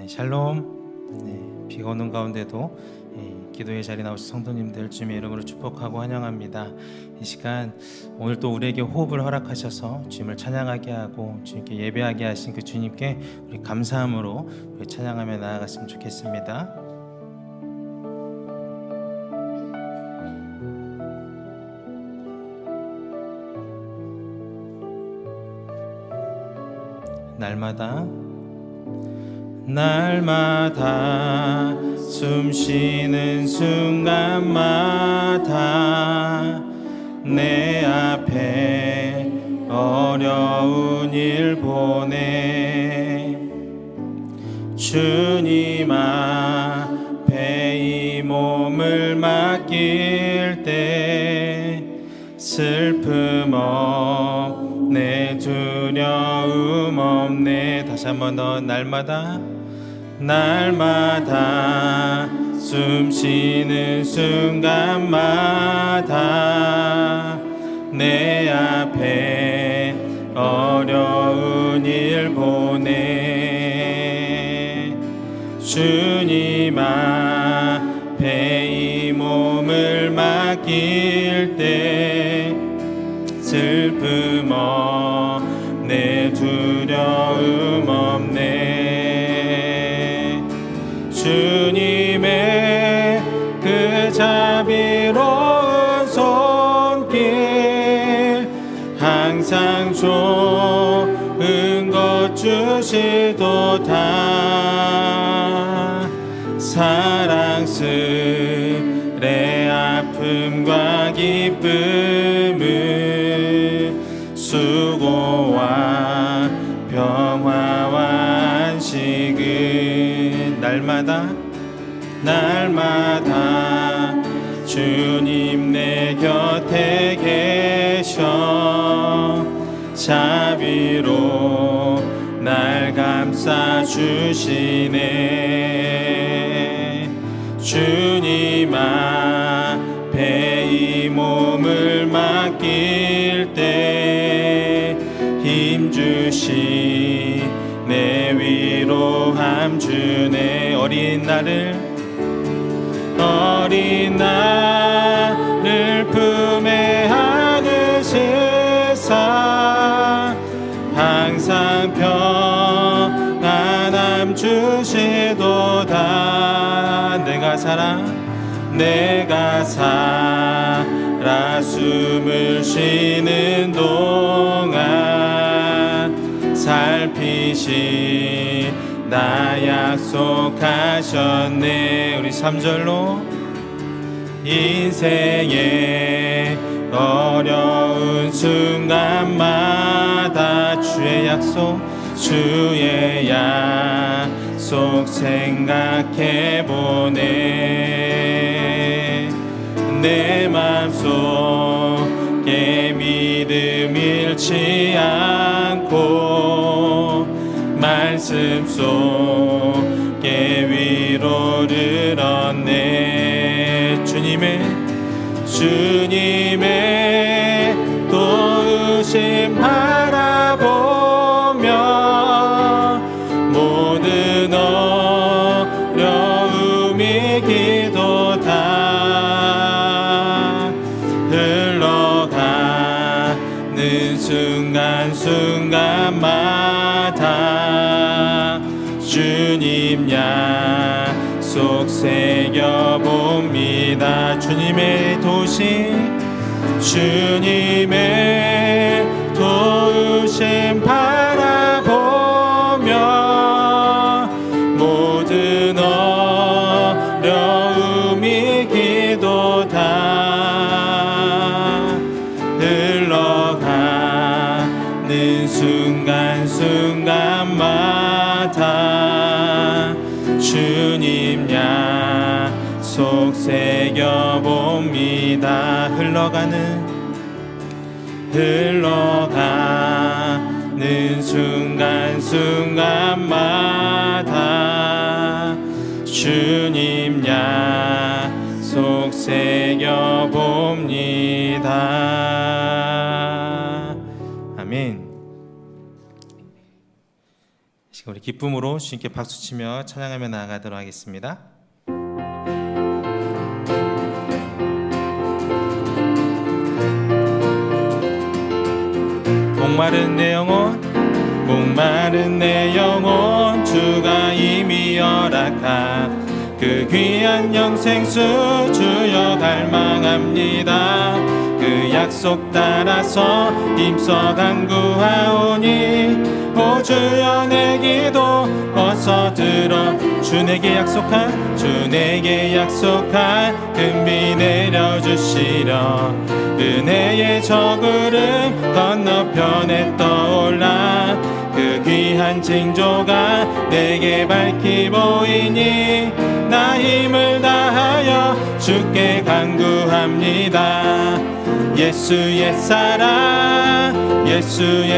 샬롬. 비가 오는 가운데도 기도의 자리에 나오신 성도님들 주님의 이름으로 축복하고 환영합니다. 이 시간 오늘 또 우리에게 호흡을 허락하셔서 주님을 찬양하게 하고 주님께 예배하게 하신 그 주님께 우리 감사함으로 우리 찬양하며 나아갔으면 좋겠습니다. 날마다 숨 쉬는 순간마다 내 앞에 어려운 일 보내 주님 앞에 이 몸을 맡길 때 슬픔 없네 두려움 없네. 다시 한 번 더. 날마다 숨 쉬는 순간마다 내 앞에 어려운 일 보내 주님 앞에 이 몸을 맡길 때 슬픔 없네 두려움 없네. 주님의 그 자비로운 손길 항상 좋은 것 주시도다. 사랑스레 아픔과 기쁨을 수고와 평화와 안식은 날마다 주님 내 곁에 계셔 자비로 날 감싸 주시네. 주님 앞에 이 몸을 맡길 때 힘주시 내 위로함 주네. 어린 나를 품에 안으시사 항상 평안함 주시도다. 내가 살아 숨을 쉬는 동안 살피시 나 약속하셨네. 우리 3절로 인생의 어려운 순간마다 주의 약속 생각해보네. 내 맘속에 믿음 잃지 않고 말씀 속에 위로를 얻네. 주님의 도우심 바라보며 모든 어려움이 기도다. 흘러가는 순간순간마다 주님 약속 새겨봅니다. 주님의 도우심 바라보며 모든 어려움이 기도다. 흘러가는 순간순간마다 주님 약속 새겨봅니다. 흘러가는 순간순간마다 주님 약속 새겨봅니다. 아멘. 우리 기쁨으로 주님께 박수치며 찬양하며 나아가도록 하겠습니다. 목마른 내 영혼 주가 이미 허락한 그 귀한 영생수 주여 갈망합니다. 그 약속 따라서 힘써 간구하오니 오 주여 내 기도 어서 들어 주 내게 약속한 금비 내려주시려 은혜의 저구름 건너편에 떠올라 그 귀한 징조가 내게 밝히 보이니 나 힘을 다하여 주께 간구합니다. 예수의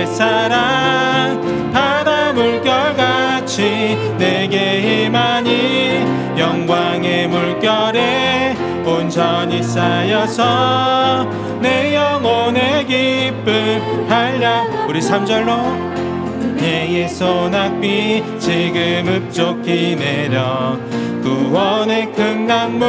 사랑 바다 물결같이 내게 임하니 영광의 물결에 온전히 쌓여서 내 영혼의 기쁨 한량 우리 3절로 해의 소낙비 지금 흡족히 내려 구원의 큰 강물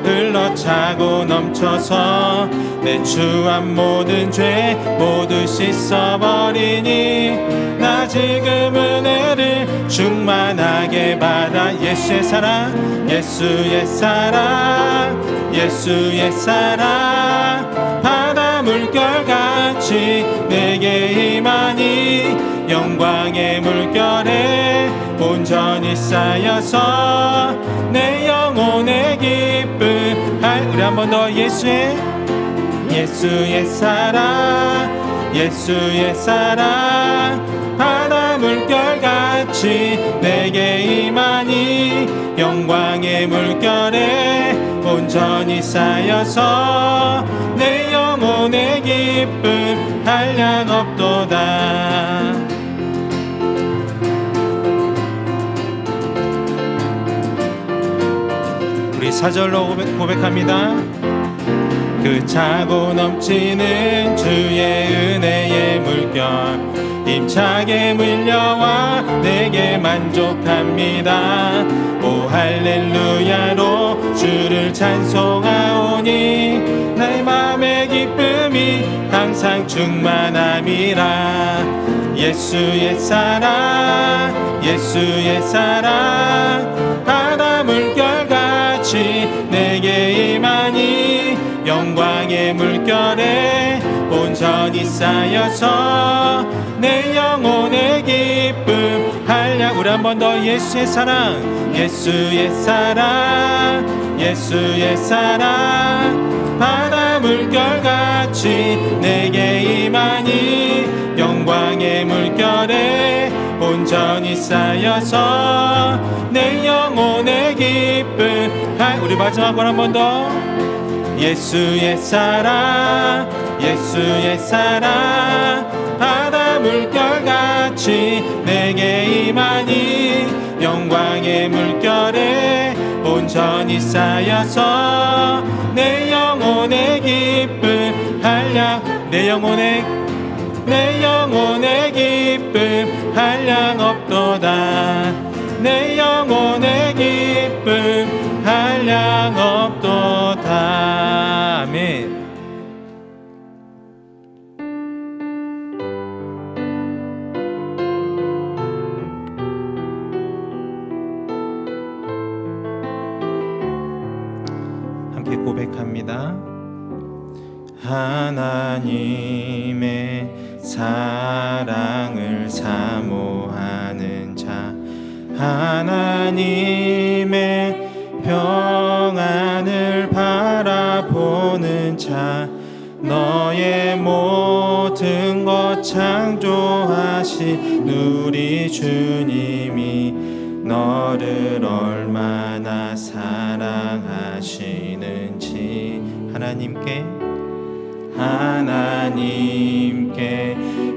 흘러차고 넘쳐서 내 추한 모든 죄 모두 씻어버리니 나 지금 은혜를 충만하게 받아 예수의 사랑 바다 물결같이 내게 임하니 영광의 물결에 온전히 쌓여서 내 영혼의 기쁨 우리 한 번 더 예수의 사랑 바다 물결같이 내게 임하니 영광의 물결에 온전히 쌓여서 내 영혼의 기쁨 한량 없도다. 우리 4절로 고백합니다. 그 차고 넘치는 주의 은혜의 물결 힘차게 밀려와 내게 만족합니다. 오 할렐루야로 주를 찬송하오니 나의 맘의 기쁨이 항상 충만함이라. 예수의 사랑 바다 물결같이 내게 임하니 영광의 물결에 온전히 쌓여서 내 영혼의 기쁨 한량 우리 한 번 더 예수의 사랑 바다 물결같이 내게 임하니 영광의 물결에 온전히 쌓여서 내 영혼의 기쁨 우리 마지막으로 한 번 더 예수의 사랑 바다 물결같이 내게 임하니 영광의 물결에 온전히 쌓여서 내 영혼의 기쁨 한량 내 영혼의 기쁨 한량 없도다. 내 영혼의 기쁨 한량 없도다. 아멘. 함께 고백합니다. 하나님의 사랑을 사모하는 자 하나님의 평안을 바라보는 자 너의 모든 것 창조하신 우리 주님이 너를 얼마나 사랑하시는지 하나님께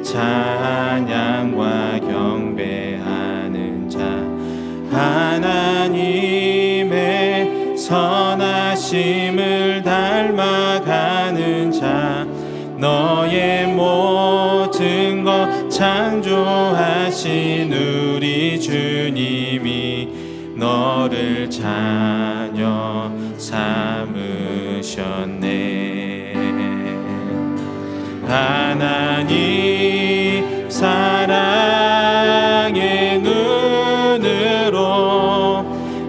찬양과 경배하는 자 하나님의 선하심을 닮아가는 자 너의 모든 것 창조 창조하신 우리 주님이 너를 자녀 삼으셨네. 하나님 사랑의 눈으로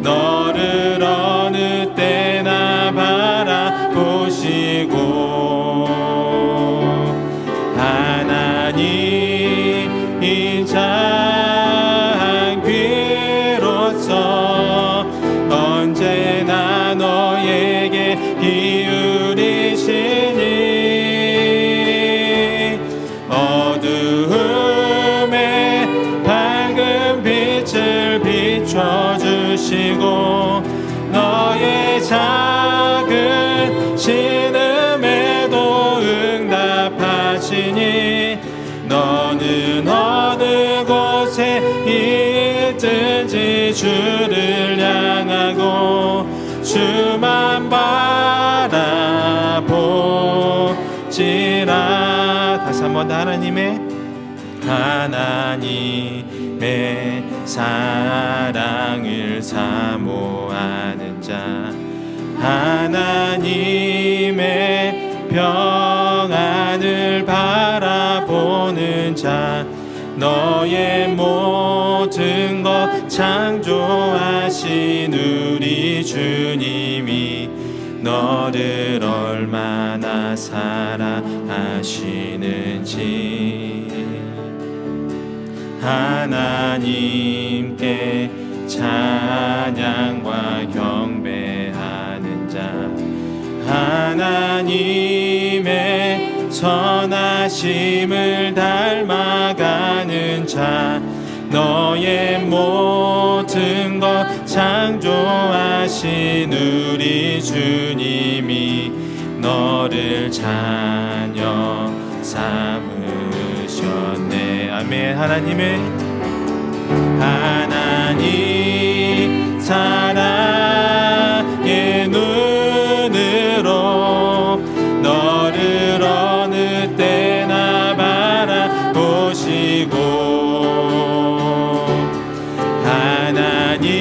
너를 어느 때나 바라보시고 하나님 인자한 귀로서 언제나 너에게 기울이시니 어두움에 밝은 빛을 비춰주시고 너의 작은 신음에도 응답하시니 너는 어느 곳에 있든지 주를 향하고 주만 바라보지라. 다시 한번 하나님의 사랑을 사모하는 자 하나님의 평안을 바라보는 자 너의 모든 것 창조하신 우리 주님이 너를 얼마나 사랑하시는지 하나님께 찬양과 경배하는 자 하나님의 선하심을 닮아가는 자 너의 모든 것 창조하신 우리 주님이 너를 자녀 삼으셨네. 아멘. 하나님 사랑의 눈으로 너를 어느 때나 바라보시고 하나님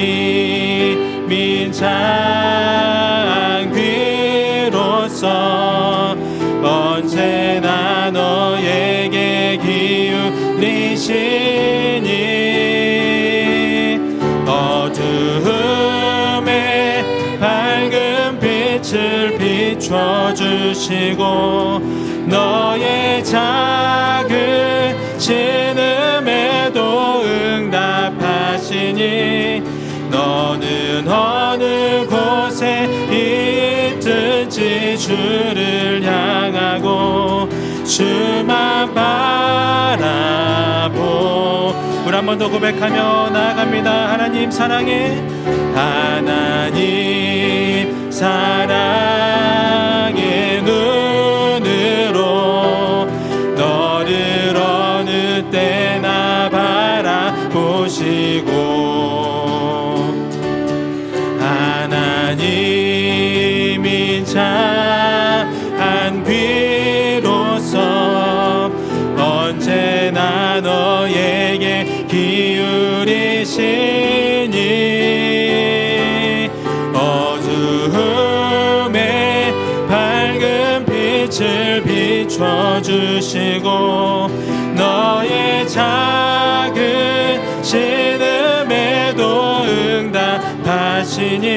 인자한 귀로서 언제나 너에게 기울이시니 어두움에 밝은 빛을 비춰주시고 너의 작은 신음에도 응답하시니 너는 어느 곳에 있든지 주를 향하고 주만 바라보. 우리 한 번 더 고백하며 나아갑니다. 하나님 사랑의 눈으로 너를 어느 때나 바라보시고 하나님 인자한 귀로서 언제나 너에게 기울이시니 어두움에 밝은 빛을 비춰주시고 너의 작은 신음에도 응답하시니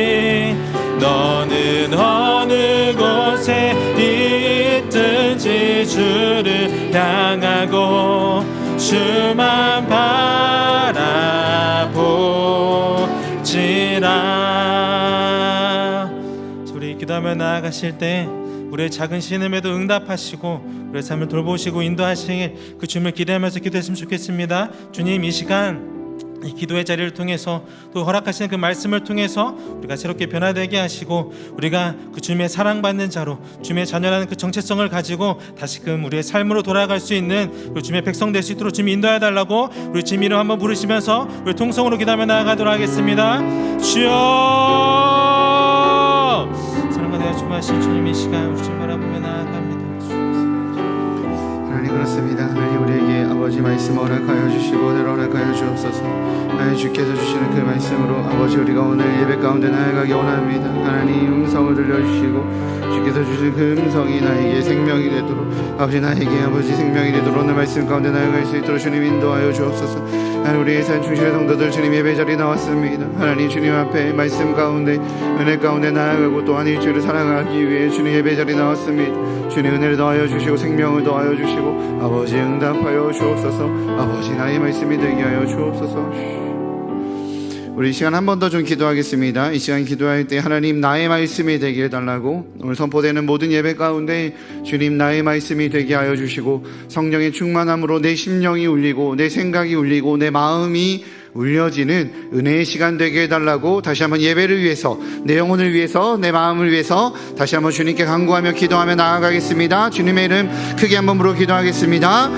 너는 어느 곳에 있든지 주를 향하고 주만 바라보지라. 우리 기도하며 나아가실 때 우리의 작은 신음에도 응답하시고 우리의 삶을 돌보시고 인도하시길 그 주님을 기대하면서 기도했으면 좋겠습니다. 주님, 이 시간 이 기도의 자리를 통해서 또 허락하시는 그 말씀을 통해서 우리가 새롭게 변화되게 하시고 우리가 그 주님의 사랑받는 자로 주님의 자녀라는 그 정체성을 가지고 다시금 우리의 삶으로 돌아갈 수 있는 우리 주님의 백성 될 수 있도록 주님 인도해 달라고 우리 주님 이름 한번 부르시면서 우리 통성으로 기도하며 나아가도록 하겠습니다. 주여, 사랑과 내가 충만하신 주님, 이 시간 우리 주님 바라보며 나아갑니다. 하나님, 그렇습니다. 하나님 우리에게 아버지 말씀 허락하여 주시고 오늘 허락하여 주옵소서. 하나님 주께서 주시는 그 말씀으로 아버지 우리가 오늘 예배 가운데 나아가기 원합니다. 하나님 음성을 들려주시고 주께서 주신 그 음성이 나에게 생명이 되도록 아버지 나에게 아버지 생명이 되도록 오늘 말씀 가운데 나아갈 수 있도록 주님 인도하여 주옵소서. 하나님 우리의 산 중심의 성도들 주님 예배 자리 나왔습니다. 하나님 주님 앞에 말씀 가운데 은혜 가운데 나아가고 또한 일주일을 살아가기 위해 주님 예배 자리 나왔습니다. 주님 은혜를 더하여 주시고 생명을 더하여 주시고 아버지 응답하여 주옵소서. 아버지 나의 말씀이 되게 하여 주옵소서. 우리 이 시간 한 번 더 좀 기도하겠습니다. 이 시간 기도할 때 하나님 나의 말씀이 되게 해달라고 오늘 선포되는 모든 예배 가운데 주님 나의 말씀이 되게 하여 주시고 성령의 충만함으로 내 심령이 울리고 내 생각이 울리고 내 마음이 울려지는 은혜의 시간 되게 해달라고 다시 한번 예배를 위해서 내 영혼을 위해서 내 마음을 위해서 다시 한번 주님께 간구하며 기도하며 나아가겠습니다. 주님의 이름 크게 한번 부르고 기도하겠습니다.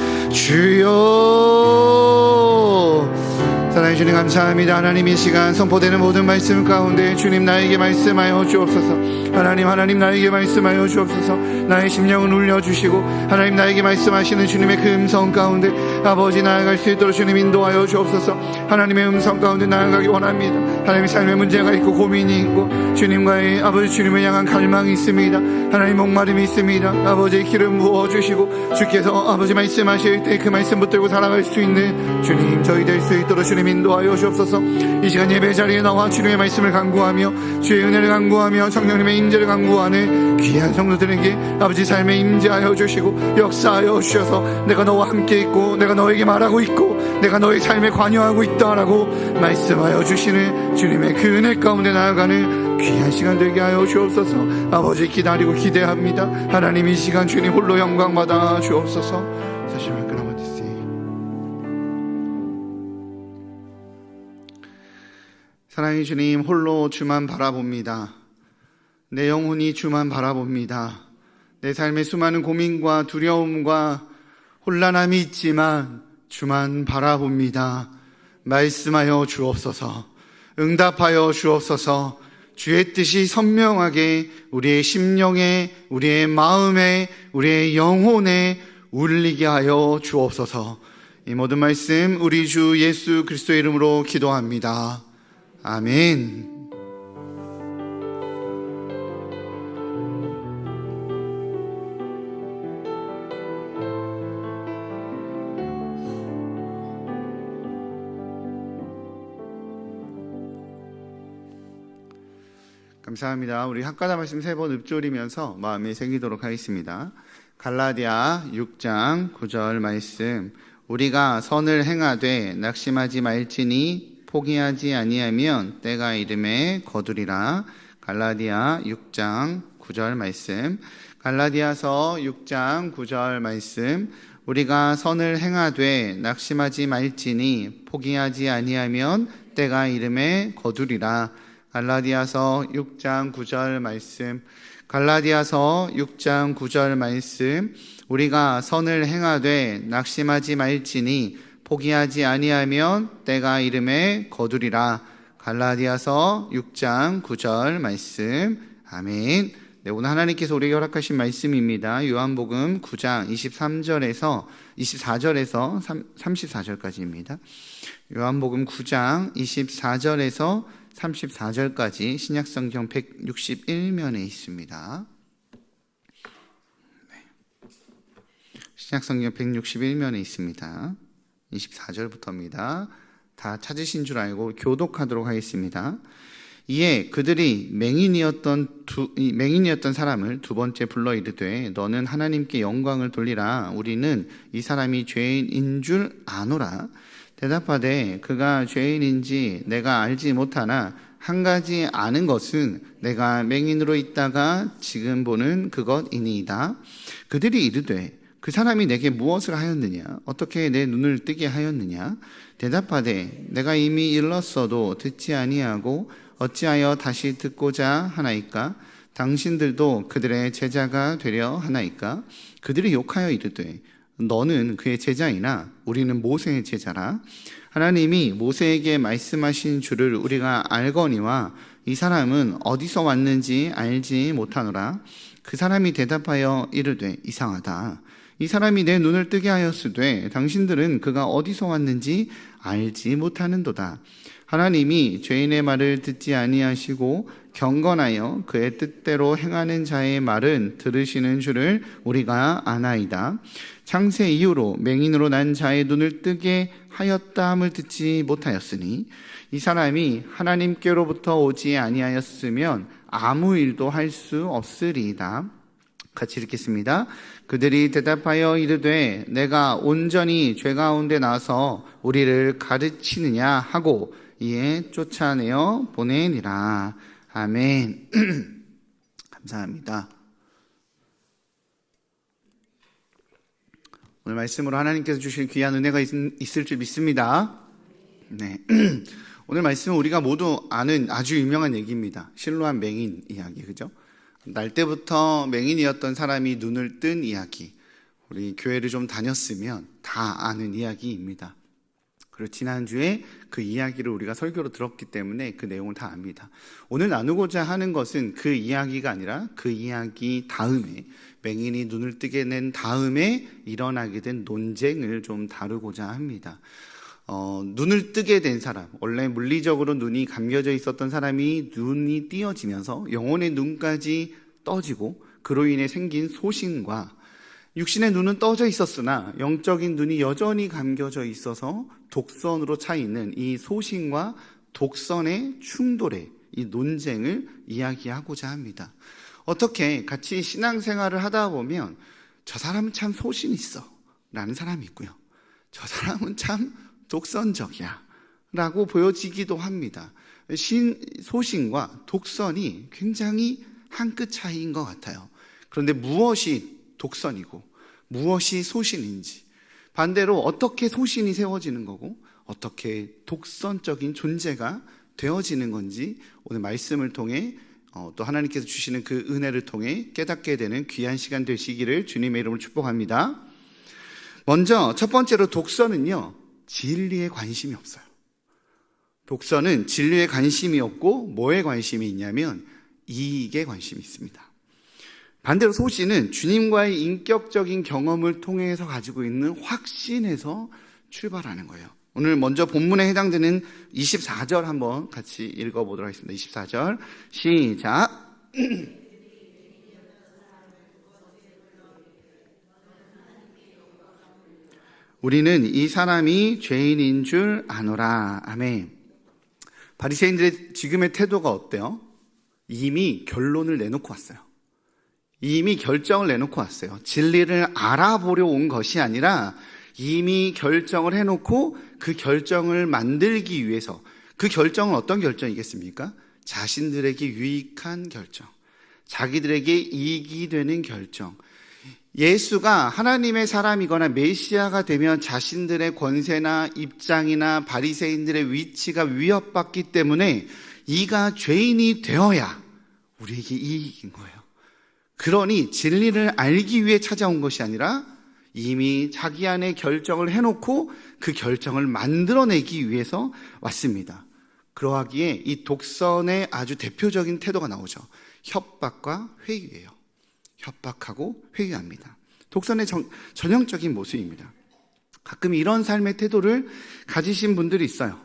주여 사랑해 주님 감사합니다. 하나님 이 시간 선포되는 모든 말씀 가운데 주님 나에게 말씀하여 주옵소서. 하나님 나에게 말씀하여 주옵소서. 나의 심령을 울려주시고 하나님 나에게 말씀하시는 주님의 그 음성 가운데 아버지 나아갈 수 있도록 주님 인도하여 주옵소서. 하나님의 음성 가운데 나아가기 원합니다. 하나님의 삶에 문제가 있고 고민이 있고 주님과의 아버지 주님을 향한 갈망이 있습니다. 하나님 목마름이 있습니다. 아버지의 기름 부어주시고 주께서 아버지 말씀하실 때 그 말씀 붙들고 살아갈 수 있는 주님 저희 될 수 있도록 주님 인도하여 주옵소서. 이 시간 예배 자리에 나와 주님의 말씀을 간구하며 주의 은혜를 간구하며 성령님의 임재를 간구하는 귀한 성도들에게 아버지 삶에 임재하여 주시고 역사하여 주셔서 내가 너와 함께 있고 내가 너에게 말하고 있고 내가 너의 삶에 관여하고 있다라고 말씀하여 주시는 주님의 그 은혜 가운데 나아가는 귀한 시간 되게 하여 주옵소서. 아버지 기다리고 기대합니다. 하나님 이 시간 주님 홀로 영광 받아 주옵소서. 사랑의 주님 홀로 주만 바라봅니다. 내 영혼이 주만 바라봅니다. 내 삶의 수많은 고민과 두려움과 혼란함이 있지만 주만 바라봅니다. 말씀하여 주옵소서. 응답하여 주옵소서. 주의 뜻이 선명하게 우리의 심령에 우리의 마음에 우리의 영혼에 울리게 하여 주옵소서. 이 모든 말씀 우리 주 예수 그리스도의 이름으로 기도합니다. 아멘. 감사합니다. 우리 학가다 말씀 3번 읊조리면서 마음에 새기도록 하겠습니다. 갈라디아 6장 9절 말씀 우리가 선을 행하되 낙심하지 말지니 포기하지 아니하면 때가 이름에 거두리라. 갈라디아 6장 9절 말씀 갈라디아서 6장 9절 말씀 우리가 선을 행하되 낙심하지 말지니 포기하지 아니하면 때가 이름에 거두리라. 갈라디아서 6장 9절 말씀 갈라디아서 6장 9절 말씀 우리가 선을 행하되 낙심하지 말지니 포기하지 아니하면 때가 이름에 거두리라. 갈라디아서 6장 9절 말씀 아멘. 네, 오늘 하나님께서 우리에게 허락하신 말씀입니다. 요한복음 9장 24절에서 34절까지입니다. 요한복음 9장 24절에서 34절까지 신약성경 161면에 있습니다. 네. 신약성경 161면에 있습니다. 24절부터입니다. 다 찾으신 줄 알고 교독하도록 하겠습니다. 이에 그들이 맹인이었던 사람을 두 번째 불러 이르되 너는 하나님께 영광을 돌리라. 우리는 이 사람이 죄인인 줄 아노라. 대답하되 그가 죄인인지 내가 알지 못하나 한 가지 아는 것은 내가 맹인으로 있다가 지금 보는 그것이니이다. 그들이 이르되 그 사람이 내게 무엇을 하였느냐? 어떻게 내 눈을 뜨게 하였느냐? 대답하되 내가 이미 일렀어도 듣지 아니하고 어찌하여 다시 듣고자 하나이까? 당신들도 그들의 제자가 되려 하나이까? 그들이 욕하여 이르되 너는 그의 제자이나 우리는 모세의 제자라. 하나님이 모세에게 말씀하신 줄을 우리가 알거니와 이 사람은 어디서 왔는지 알지 못하노라. 그 사람이 대답하여 이르되 이상하다. 이 사람이 내 눈을 뜨게 하였으되 당신들은 그가 어디서 왔는지 알지 못하는도다. 하나님이 죄인의 말을 듣지 아니하시고 경건하여 그의 뜻대로 행하는 자의 말은 들으시는 줄을 우리가 아나이다. 창세 이후로 맹인으로 난 자의 눈을 뜨게 하였다 함을 듣지 못하였으니 이 사람이 하나님께로부터 오지 아니하였으면 아무 일도 할 수 없으리이다. 같이 읽겠습니다. 그들이 대답하여 이르되 내가 온전히 죄 가운데 나서 우리를 가르치느냐 하고 이에 쫓아내어 보내니라. 아멘. 감사합니다. 오늘 말씀으로 하나님께서 주실 귀한 은혜가 있을 줄 믿습니다. 네. 오늘 말씀은 우리가 모두 아는 아주 유명한 얘기입니다. 실로암 맹인 이야기, 그죠? 날 때부터 맹인이었던 사람이 눈을 뜬 이야기. 우리 교회를 좀 다녔으면 다 아는 이야기입니다. 그리고 지난주에 그 이야기를 우리가 설교로 들었기 때문에 그 내용을 다 압니다. 오늘 나누고자 하는 것은 그 이야기가 아니라 그 이야기 다음에, 맹인이 눈을 뜨게 낸 다음에 일어나게 된 논쟁을 좀 다루고자 합니다. 눈을 뜨게 된 사람, 원래 물리적으로 눈이 감겨져 있었던 사람이 눈이 띄어지면서 영혼의 눈까지 떠지고 그로 인해 생긴 소신과 육신의 눈은 떠져 있었으나 영적인 눈이 여전히 감겨져 있어서 독선으로 차 있는 이 소신과 독선의 충돌의 이 논쟁을 이야기하고자 합니다. 어떻게 같이 신앙생활을 하다 보면 저 사람은 참 소신 있어 라는 사람이 있고요, 저 사람은 참 독선적이야 라고 보여지기도 합니다. 소신과 독선이 굉장히 한 끗 차이인 것 같아요. 그런데 무엇이 독선이고 무엇이 소신인지, 반대로 어떻게 소신이 세워지는 거고 어떻게 독선적인 존재가 되어지는 건지 오늘 말씀을 통해 또 하나님께서 주시는 그 은혜를 통해 깨닫게 되는 귀한 시간 되시기를 주님의 이름으로 축복합니다. 먼저 첫 번째로 독선은요, 진리에 관심이 없어요. 독선은 진리에 관심이 없고 뭐에 관심이 있냐면 이익에 관심이 있습니다. 반대로 소신은 주님과의 인격적인 경험을 통해서 가지고 있는 확신에서 출발하는 거예요. 오늘 먼저 본문에 해당되는 24절 한번 같이 읽어보도록 하겠습니다. 24절 시작. 우리는 이 사람이 죄인인 줄 아노라. 아멘. 바리새인들의 지금의 태도가 어때요? 이미 결론을 내놓고 왔어요. 이미 결정을 내놓고 왔어요. 진리를 알아보려 온 것이 아니라 이미 결정을 해놓고 그 결정을 만들기 위해서, 그 결정은 어떤 결정이겠습니까? 자신들에게 유익한 결정, 자기들에게 이익이 되는 결정. 예수가 하나님의 사람이거나 메시아가 되면 자신들의 권세나 입장이나 바리새인들의 위치가 위협받기 때문에 이가 죄인이 되어야 우리에게 이익인 거예요. 그러니 진리를 알기 위해 찾아온 것이 아니라 이미 자기 안에 결정을 해놓고 그 결정을 만들어내기 위해서 왔습니다. 그러하기에 이 독선의 아주 대표적인 태도가 나오죠. 협박과 회유예요. 협박하고 회유합니다. 독선의 전형적인 모습입니다. 가끔 이런 삶의 태도를 가지신 분들이 있어요.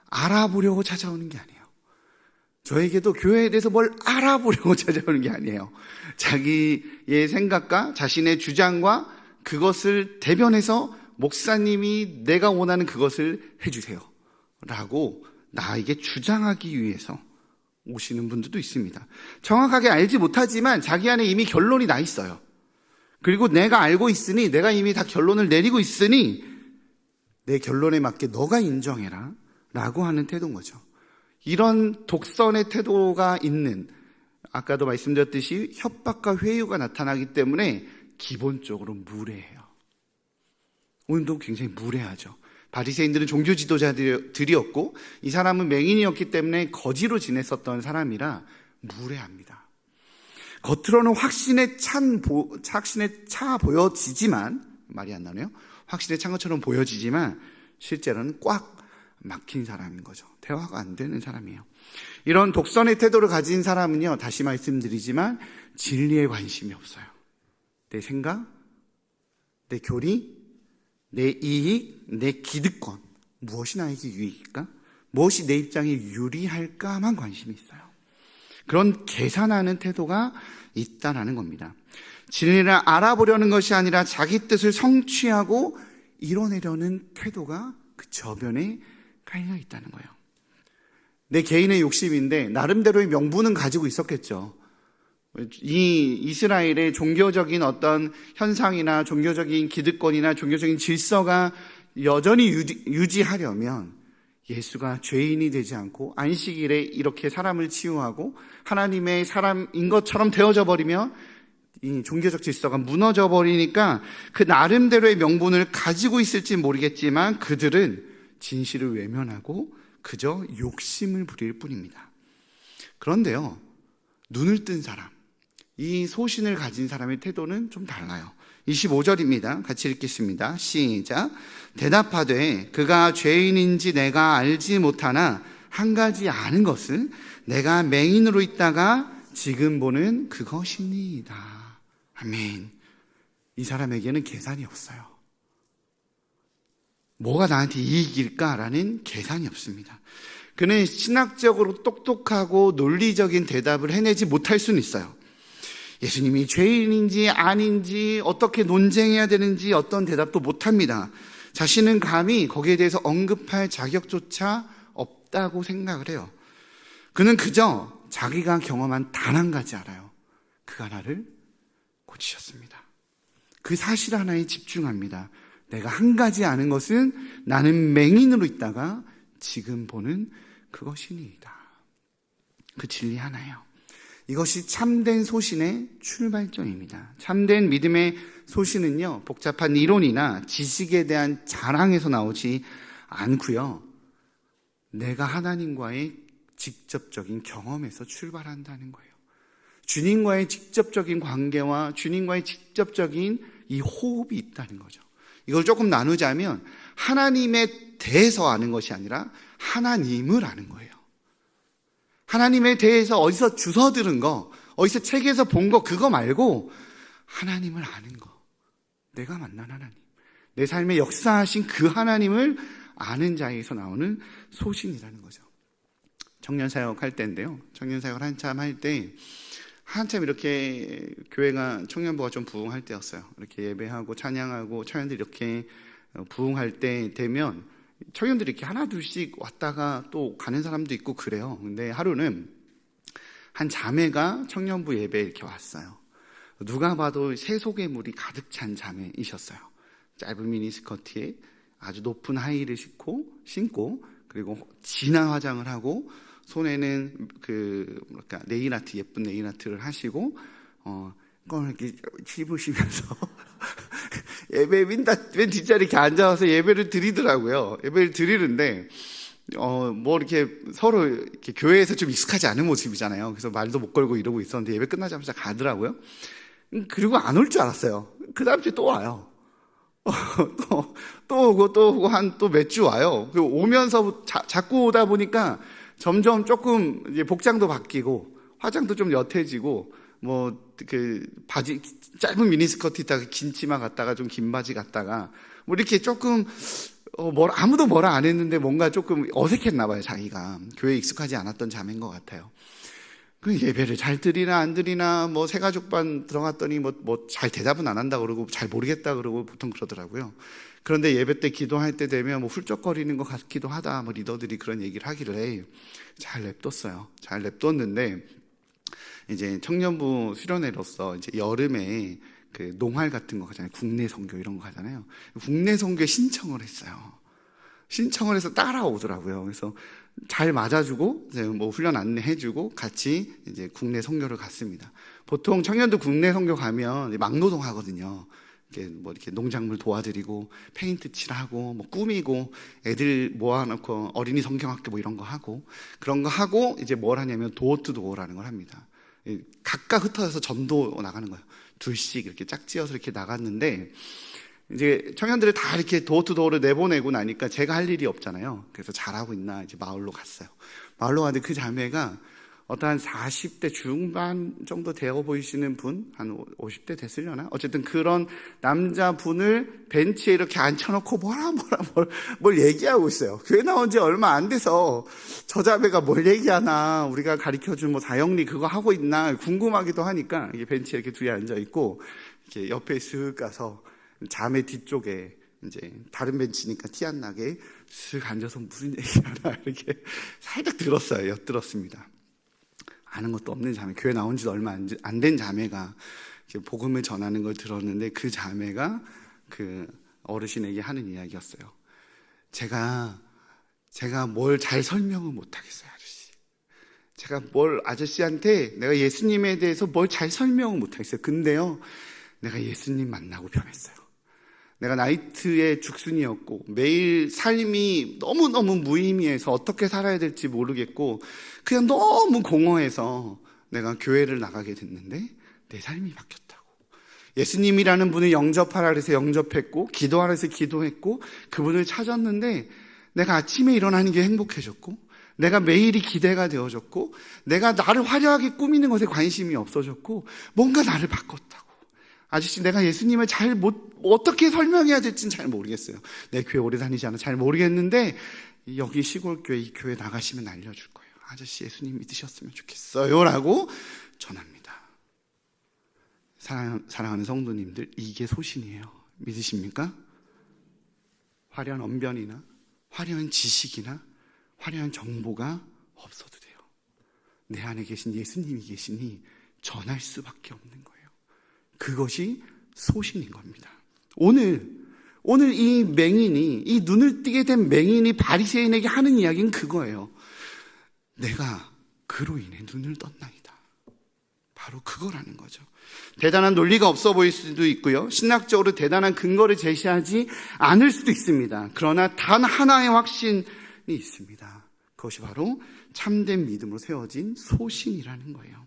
알아보려고 찾아오는 게 아니에요. 저에게도 교회에 대해서 뭘 알아보려고 찾아오는 게 아니에요. 자기의 생각과 자신의 주장과 그것을 대변해서 목사님이 내가 원하는 그것을 해주세요 라고 나에게 주장하기 위해서 오시는 분들도 있습니다. 정확하게 알지 못하지만 자기 안에 이미 결론이 나 있어요. 그리고 내가 알고 있으니, 내가 이미 다 결론을 내리고 있으니 내 결론에 맞게 너가 인정해라 라고 하는 태도인 거죠. 이런 독선의 태도가 있는, 아까도 말씀드렸듯이 협박과 회유가 나타나기 때문에 기본적으로 무례해요. 오늘도 굉장히 무례하죠. 바리새인들은 종교 지도자들이었고 이 사람은 맹인이었기 때문에 거지로 지냈었던 사람이라 무례합니다. 겉으로는 확신에 차 보여지지만, 말이 안 나네요. 확신에 찬 것처럼 보여지지만 실제로는 꽉 막힌 사람인 거죠. 대화가 안 되는 사람이에요. 이런 독선의 태도를 가진 사람은요, 다시 말씀드리지만 진리에 관심이 없어요. 내 생각, 내 교리, 내 이익, 내 기득권, 무엇이 나에게 유익일까? 무엇이 내 입장에 유리할까만 관심이 있어요. 그런 계산하는 태도가 있다라는 겁니다. 진리를 알아보려는 것이 아니라 자기 뜻을 성취하고 이뤄내려는 태도가 그 저변에 깔려 있다는 거예요. 내 개인의 욕심인데 나름대로의 명분은 가지고 있었겠죠. 이 이스라엘의 종교적인 어떤 현상이나 종교적인 기득권이나 종교적인 질서가 여전히 유지하려면 예수가 죄인이 되지 않고 안식일에 이렇게 사람을 치유하고 하나님의 사람인 것처럼 되어져 버리면 이 종교적 질서가 무너져 버리니까 그 나름대로의 명분을 가지고 있을지 모르겠지만 그들은 진실을 외면하고 그저 욕심을 부릴 뿐입니다. 그런데요, 눈을 뜬 사람, 이 소신을 가진 사람의 태도는 좀 달라요. 25절입니다. 같이 읽겠습니다. 시작. 대답하되 그가 죄인인지 내가 알지 못하나 한 가지 아는 것은 내가 맹인으로 있다가 지금 보는 그것이니이다. 아멘. 이 사람에게는 계산이 없어요. 뭐가 나한테 이익일까라는 계산이 없습니다. 그는 신학적으로 똑똑하고 논리적인 대답을 해내지 못할 수는 있어요. 예수님이 죄인인지 아닌지 어떻게 논쟁해야 되는지 어떤 대답도 못합니다. 자신은 감히 거기에 대해서 언급할 자격조차 없다고 생각을 해요. 그는 그저 자기가 경험한 단 한 가지 알아요. 그가 나를 고치셨습니다. 그 사실 하나에 집중합니다. 내가 한 가지 아는 것은 나는 맹인으로 있다가 지금 보는 그것이니이다. 그 진리 하나예요. 이것이 참된 소신의 출발점입니다. 참된 믿음의 소신은요, 복잡한 이론이나 지식에 대한 자랑에서 나오지 않고요, 내가 하나님과의 직접적인 경험에서 출발한다는 거예요. 주님과의 직접적인 관계와 주님과의 직접적인 이 호흡이 있다는 거죠. 이걸 조금 나누자면 하나님에 대해서 아는 것이 아니라 하나님을 아는 거예요. 하나님에 대해서 어디서 주워 들은 거, 어디서 책에서 본 거, 그거 말고 하나님을 아는 거. 내가 만난 하나님, 내 삶에 역사하신 그 하나님을 아는 자에서 나오는 소신이라는 거죠. 청년사역 할 때인데요, 청년사역을 한참 할 때 한참 이렇게 교회가 청년부가 좀 부흥할 때였어요. 이렇게 예배하고 찬양하고 청년들이 이렇게 부흥할 때 되면 청년들이 이렇게 하나 둘씩 왔다가 또 가는 사람도 있고 그래요. 근데 하루는 한 자매가 청년부 예배에 이렇게 왔어요. 누가 봐도 새소개물이 가득 찬 자매이셨어요. 짧은 미니스커트에 아주 높은 하이힐을 신고 그리고 진한 화장을 하고 손에는 네일 아트, 예쁜 네일 아트를 하시고 껌을 이렇게 씹으시면서 예배 맨 뒷자리에 이렇게 앉아서 예배를 드리더라고요. 예배를 드리는데 뭐 이렇게 서로 이렇게 교회에서 좀 익숙하지 않은 모습이잖아요. 그래서 말도 못 걸고 이러고 있었는데 예배 끝나자마자 가더라고요. 그리고 안 올 줄 알았어요. 그 다음 주에 또 와요. 또 오고 한 또 몇 주 와요. 그리고 오면서 자꾸 오다 보니까 점점 조금 이제 복장도 바뀌고 화장도 좀 옅해지고 뭐 그 바지 짧은 미니스커트 있다가 긴 치마 갔다가 좀 긴 바지 갔다가 뭐 이렇게 조금 아무도 뭐라 안 했는데 뭔가 조금 어색했나 봐요. 자기가 교회에 익숙하지 않았던 자매인 것 같아요. 그 예배를 잘 드리나 안 드리나 뭐 새가족반 들어갔더니 뭐 잘 대답은 안 한다 그러고 잘 모르겠다 그러고 보통 그러더라고요. 그런데 예배 때 기도할 때 되면 뭐 훌쩍거리는 것 같기도 하다, 뭐 리더들이 그런 얘기를 하길래 잘 냅뒀어요. 잘 냅뒀는데 이제 청년부 수련회로서 이제 여름에 그 농활 같은 거 가잖아요. 국내 선교 이런 거 가잖아요. 국내 선교에 신청을 했어요. 신청을 해서 따라오더라고요. 그래서 잘 맞아주고 이제 뭐 훈련 안내해주고 같이 이제 국내 선교를 갔습니다. 보통 청년도 국내 선교 가면 막노동 하거든요. 이렇게 농작물 도와드리고 페인트 칠하고 뭐 꾸미고 애들 모아놓고 어린이 성경학교 뭐 이런 거 하고 그런 거 하고 이제 뭘 하냐면 도어투도어라는 걸 합니다. 각각 흩어져서 전도 나가는 거예요. 둘씩 이렇게 짝지어서 이렇게 나갔는데 이제 청년들을 다 이렇게 도어투도어를 내보내고 나니까 제가 할 일이 없잖아요. 그래서 잘하고 있나 이제 마을로 갔어요. 마을로 갔는데 그 자매가 어떤 한 40대 중반 정도 되어 보이시는 분, 한 50대 됐으려나? 어쨌든 그런 남자분을 벤치에 이렇게 앉혀놓고 뭘 얘기하고 있어요. 교회 나온 지 얼마 안 돼서 저 자매가 뭘 얘기하나, 우리가 가르쳐준 뭐 다영리 그거 하고 있나 궁금하기도 하니까 이게 벤치에 이렇게 뒤에 앉아있고, 이렇게 옆에 쓱 가서 자매 뒤쪽에 이제 다른 벤치니까 티 안 나게 쓱 앉아서 무슨 얘기하나 이렇게 살짝 들었어요. 엿들었습니다. 아는 것도 없는 자매, 교회 나온 지도 얼마 안 된 자매가 복음을 전하는 걸 들었는데, 그 자매가 그 어르신에게 하는 이야기였어요. 제가 뭘 잘 설명을 못하겠어요, 아저씨. 제가 아저씨한테 내가 예수님에 대해서 뭘 잘 설명을 못하겠어요. 근데요, 내가 예수님 만나고 변했어요. 내가 나이트의 죽순이었고 매일 삶이 너무너무 무의미해서 어떻게 살아야 될지 모르겠고 그냥 너무 공허해서 내가 교회를 나가게 됐는데 내 삶이 바뀌었다고. 예수님이라는 분을 영접하라 그래서 영접했고, 기도하라 해서 기도했고, 그분을 찾았는데 내가 아침에 일어나는 게 행복해졌고, 내가 매일이 기대가 되어졌고, 내가 나를 화려하게 꾸미는 것에 관심이 없어졌고, 뭔가 나를 바꿨다고. 아저씨, 내가 예수님을 어떻게 설명해야 될지는 잘 모르겠어요. 내 교회 오래 다니지 않아 잘 모르겠는데, 여기 시골교회, 이 교회 나가시면 알려줄 거예요. 아저씨, 예수님 믿으셨으면 좋겠어요. 라고 전합니다. 사랑하는 성도님들, 이게 소신이에요. 믿으십니까? 화려한 언변이나, 화려한 지식이나, 화려한 정보가 없어도 돼요. 내 안에 계신 예수님이 계시니 전할 수밖에 없는 거예요. 그것이 소신인 겁니다. 오늘 이 맹인이, 이 눈을 뜨게 된 맹인이 바리새인에게 하는 이야기는 그거예요. 내가 그로 인해 눈을 떴나이다. 바로 그거라는 거죠. 대단한 논리가 없어 보일 수도 있고요, 신학적으로 대단한 근거를 제시하지 않을 수도 있습니다. 그러나 단 하나의 확신이 있습니다. 그것이 바로 참된 믿음으로 세워진 소신이라는 거예요.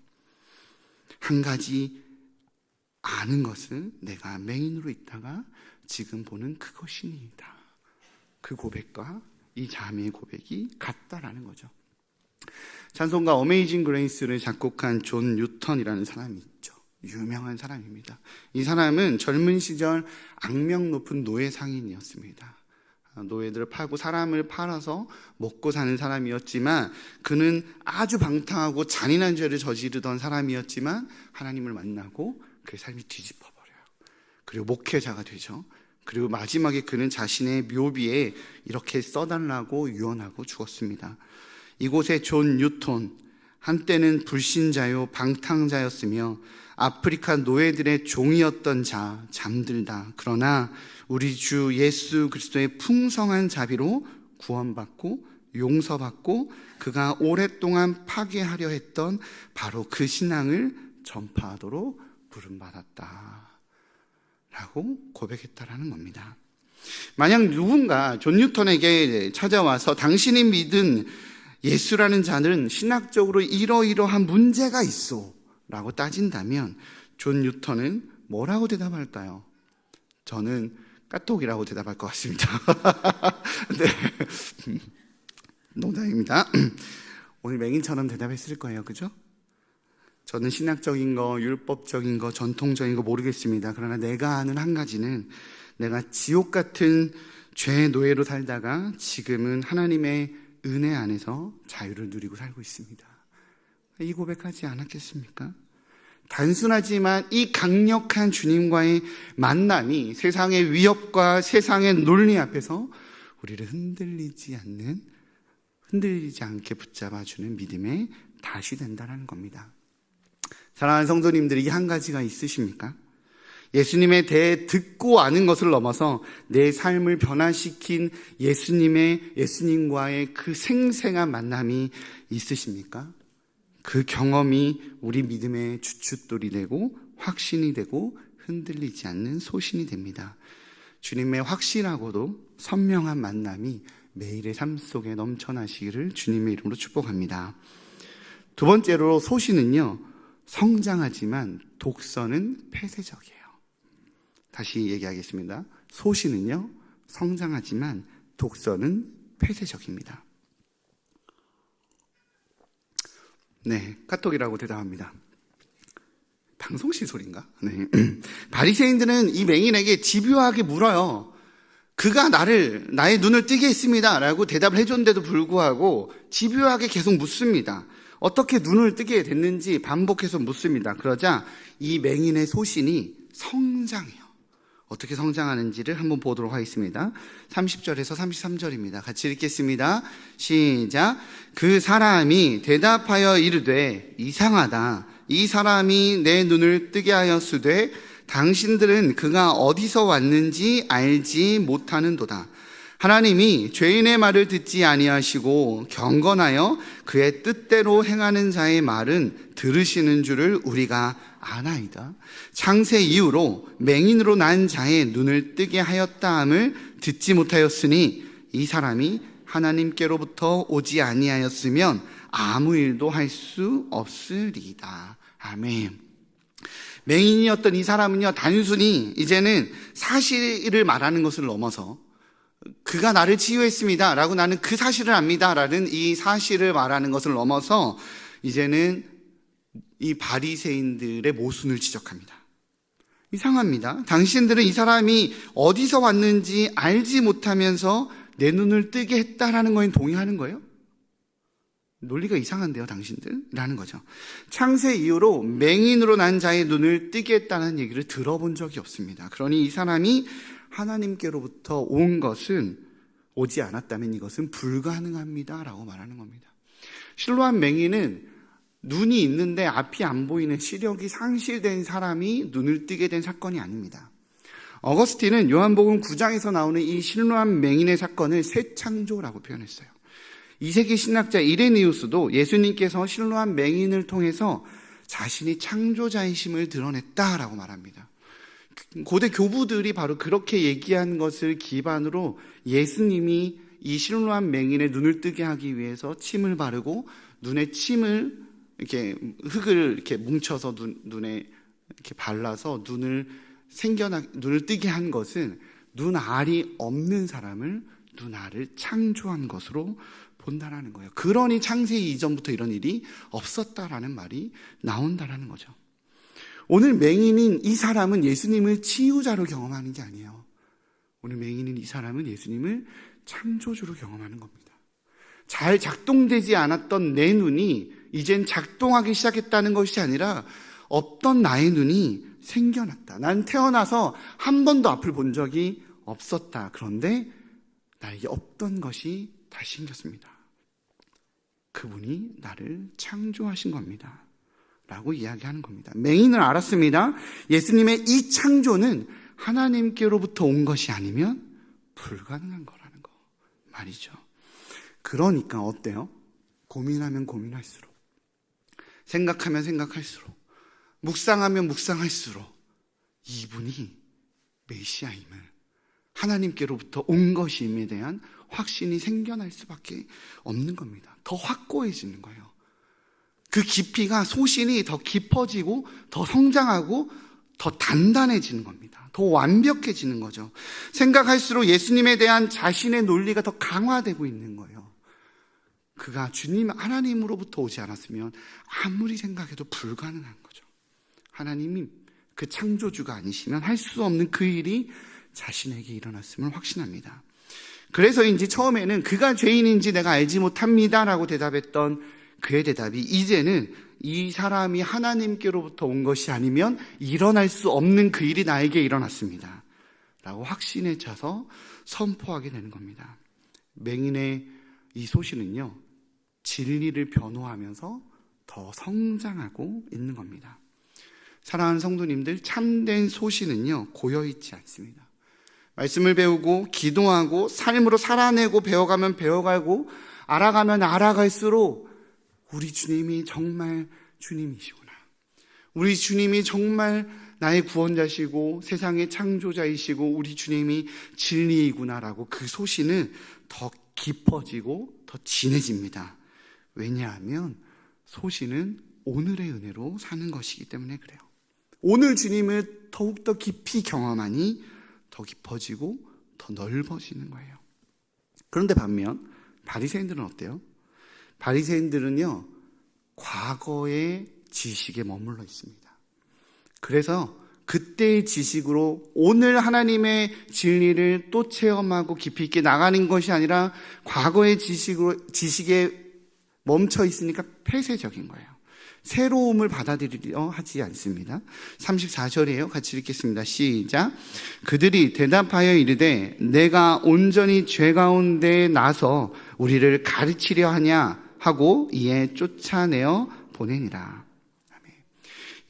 한 가지 아는 것은 내가 맹인으로 있다가 지금 보는 그것이니이다. 그 고백과 이 자매의 고백이 같다라는 거죠. 찬송가 어메이징 그레이스를 작곡한 존 뉴턴이라는 사람이 있죠. 유명한 사람입니다. 이 사람은 젊은 시절 악명 높은 노예 상인이었습니다. 노예들을 팔고 사람을 팔아서 먹고 사는 사람이었지만, 그는 아주 방탕하고 잔인한 죄를 저지르던 사람이었지만 하나님을 만나고 그의 삶이 뒤집어버려요. 그리고 목회자가 되죠. 그리고 마지막에 그는 자신의 묘비에 이렇게 써달라고 유언하고 죽었습니다. 이곳의 존 뉴턴, 한때는 불신자요 방탕자였으며 아프리카 노예들의 종이었던 자, 잠들다. 그러나 우리 주 예수 그리스도의 풍성한 자비로 구원받고 용서받고 그가 오랫동안 파괴하려 했던 바로 그 신앙을 전파하도록 부름받았다 라고 고백했다라는 겁니다. 만약 누군가 존 뉴턴에게 찾아와서 당신이 믿은 예수라는 자는 신학적으로 이러이러한 문제가 있어 라고 따진다면 존 뉴턴은 뭐라고 대답할까요? 저는 까똑이라고 대답할 것 같습니다. 네. 농담입니다. 오늘 맹인처럼 대답했을 거예요. 그죠? 저는 신학적인 거, 율법적인 거, 전통적인 거 모르겠습니다. 그러나 내가 아는 한 가지는, 내가 지옥 같은 죄의 노예로 살다가 지금은 하나님의 은혜 안에서 자유를 누리고 살고 있습니다. 이 고백하지 않았겠습니까? 단순하지만 이 강력한 주님과의 만남이 세상의 위협과 세상의 논리 앞에서 우리를 흔들리지 않게 붙잡아주는 믿음의 닷이 된다는 겁니다. 사랑하는 성도님들, 이 한 가지가 있으십니까? 예수님에 대해 듣고 아는 것을 넘어서 내 삶을 변화시킨 예수님과의 그 생생한 만남이 있으십니까? 그 경험이 우리 믿음의 주춧돌이 되고 확신이 되고 흔들리지 않는 소신이 됩니다. 주님의 확실하고도 선명한 만남이 매일의 삶 속에 넘쳐나시기를 주님의 이름으로 축복합니다. 두 번째로, 소신은요, 성장하지만 독서는 폐쇄적이에요. 다시 얘기하겠습니다. 소신은요, 성장하지만 독서는 폐쇄적입니다. 네, 카톡이라고 대답합니다. 방송실 소리인가? 네. 바리새인들은 이 맹인에게 집요하게 물어요. 그가 나의 눈을 뜨게 했습니다 라고 대답을 해줬는데도 불구하고 집요하게 계속 묻습니다. 어떻게 눈을 뜨게 됐는지 반복해서 묻습니다. 그러자 이 맹인의 소신이 성장해요. 어떻게 성장하는지를 한번 보도록 하겠습니다. 30절에서 33절입니다. 같이 읽겠습니다. 시작. 그 사람이 대답하여 이르되 이상하다. 이 사람이 내 눈을 뜨게 하였으되 당신들은 그가 어디서 왔는지 알지 못하는도다. 하나님이 죄인의 말을 듣지 아니하시고 경건하여 그의 뜻대로 행하는 자의 말은 들으시는 줄을 우리가 아나이다. 창세 이후로 맹인으로 난 자의 눈을 뜨게 하였다 함을 듣지 못하였으니 이 사람이 하나님께로부터 오지 아니하였으면 아무 일도 할 수 없으리이다. 아멘. 맹인이었던 이 사람은요, 단순히 이제는 사실을 말하는 것을 넘어서 그가 나를 치유했습니다 라고 나는 그 사실을 압니다 라는 이 사실을 말하는 것을 넘어서 이제는 이 바리새인들의 모순을 지적합니다. 이상합니다. 당신들은 이 사람이 어디서 왔는지 알지 못하면서 내 눈을 뜨게 했다라는 거에 동의하는 거예요? 논리가 이상한데요, 당신들? 라는 거죠. 창세 이후로 맹인으로 난 자의 눈을 뜨게 했다는 얘기를 들어본 적이 없습니다. 그러니 이 사람이 하나님께로부터 온 것은, 오지 않았다면 이것은 불가능합니다 라고 말하는 겁니다. 실로암 맹인은 눈이 있는데 앞이 안 보이는 시력이 상실된 사람이 눈을 뜨게 된 사건이 아닙니다. 어거스틴은 요한복음 9장에서 나오는 이 실로암 맹인의 사건을 새 창조라고 표현했어요. 2세기 신학자 이레니우스도 예수님께서 실로암 맹인을 통해서 자신이 창조자이심을 드러냈다라고 말합니다. 고대 교부들이 바로 그렇게 얘기한 것을 기반으로 예수님이 이 실로암 맹인의 눈을 뜨게 하기 위해서 침을 바르고 눈에 침을 이렇게 흙을 이렇게 뭉쳐서 눈에 이렇게 발라서 눈을 뜨게 한 것은 눈알이 없는 사람을 눈알을 창조한 것으로 본다라는 거예요. 그러니 창세기 이전부터 이런 일이 없었다라는 말이 나온다라는 거죠. 오늘 맹인인 이 사람은 예수님을 치유자로 경험하는 게 아니에요. 오늘 맹인인 이 사람은 예수님을 창조주로 경험하는 겁니다. 잘 작동되지 않았던 내 눈이 이젠 작동하기 시작했다는 것이 아니라 없던 나의 눈이 생겨났다. 난 태어나서 한 번도 앞을 본 적이 없었다. 그런데 나에게 없던 것이 다시 생겼습니다. 그분이 나를 창조하신 겁니다 라고 이야기하는 겁니다. 맹인을 알았습니다. 예수님의 이 창조는 하나님께로부터 온 것이 아니면 불가능한 거라는 거 말이죠. 그러니까 어때요? 고민하면 고민할수록, 생각하면 생각할수록, 묵상하면 묵상할수록 이분이 메시아임을, 하나님께로부터 온 것임에 대한 확신이 생겨날 수밖에 없는 겁니다. 더 확고해지는 거예요. 그 깊이가, 소신이 더 깊어지고 더 성장하고 더 단단해지는 겁니다. 더 완벽해지는 거죠. 생각할수록 예수님에 대한 자신의 논리가 더 강화되고 있는 거예요. 그가 주님 하나님으로부터 오지 않았으면 아무리 생각해도 불가능한 거죠. 하나님이 그 창조주가 아니시면 할 수 없는 그 일이 자신에게 일어났음을 확신합니다. 그래서인지 처음에는 그가 죄인인지 내가 알지 못합니다 라고 대답했던 그의 대답이 이제는 이 사람이 하나님께로부터 온 것이 아니면 일어날 수 없는 그 일이 나에게 일어났습니다 라고 확신에 차서 선포하게 되는 겁니다. 맹인의 이 소신은요, 진리를 변호하면서 더 성장하고 있는 겁니다. 사랑하는 성도님들, 참된 소신은요 고여있지 않습니다. 말씀을 배우고 기도하고 삶으로 살아내고 배워가면 배워가고 알아가면 알아갈수록 우리 주님이 정말 주님이시구나, 우리 주님이 정말 나의 구원자시고 세상의 창조자이시고 우리 주님이 진리이구나라고 그 소신은 더 깊어지고 더 진해집니다. 왜냐하면 소신은 오늘의 은혜로 사는 것이기 때문에 그래요. 오늘 주님을 더욱더 깊이 경험하니 더 깊어지고 더 넓어지는 거예요. 그런데 반면 바리새인들은 어때요? 바리새인들은요, 과거의 지식에 머물러 있습니다. 그래서 그때의 지식으로 오늘 하나님의 진리를 또 체험하고 깊이 있게 나가는 것이 아니라 과거의 지식에 멈춰 있으니까 폐쇄적인 거예요. 새로움을 받아들이려 하지 않습니다. 34절이에요. 같이 읽겠습니다. 시작. 그들이 대답하여 이르되 내가 온전히 죄 가운데 나서 우리를 가르치려 하냐 하고 이에 쫓아내어 보내니라. 아멘.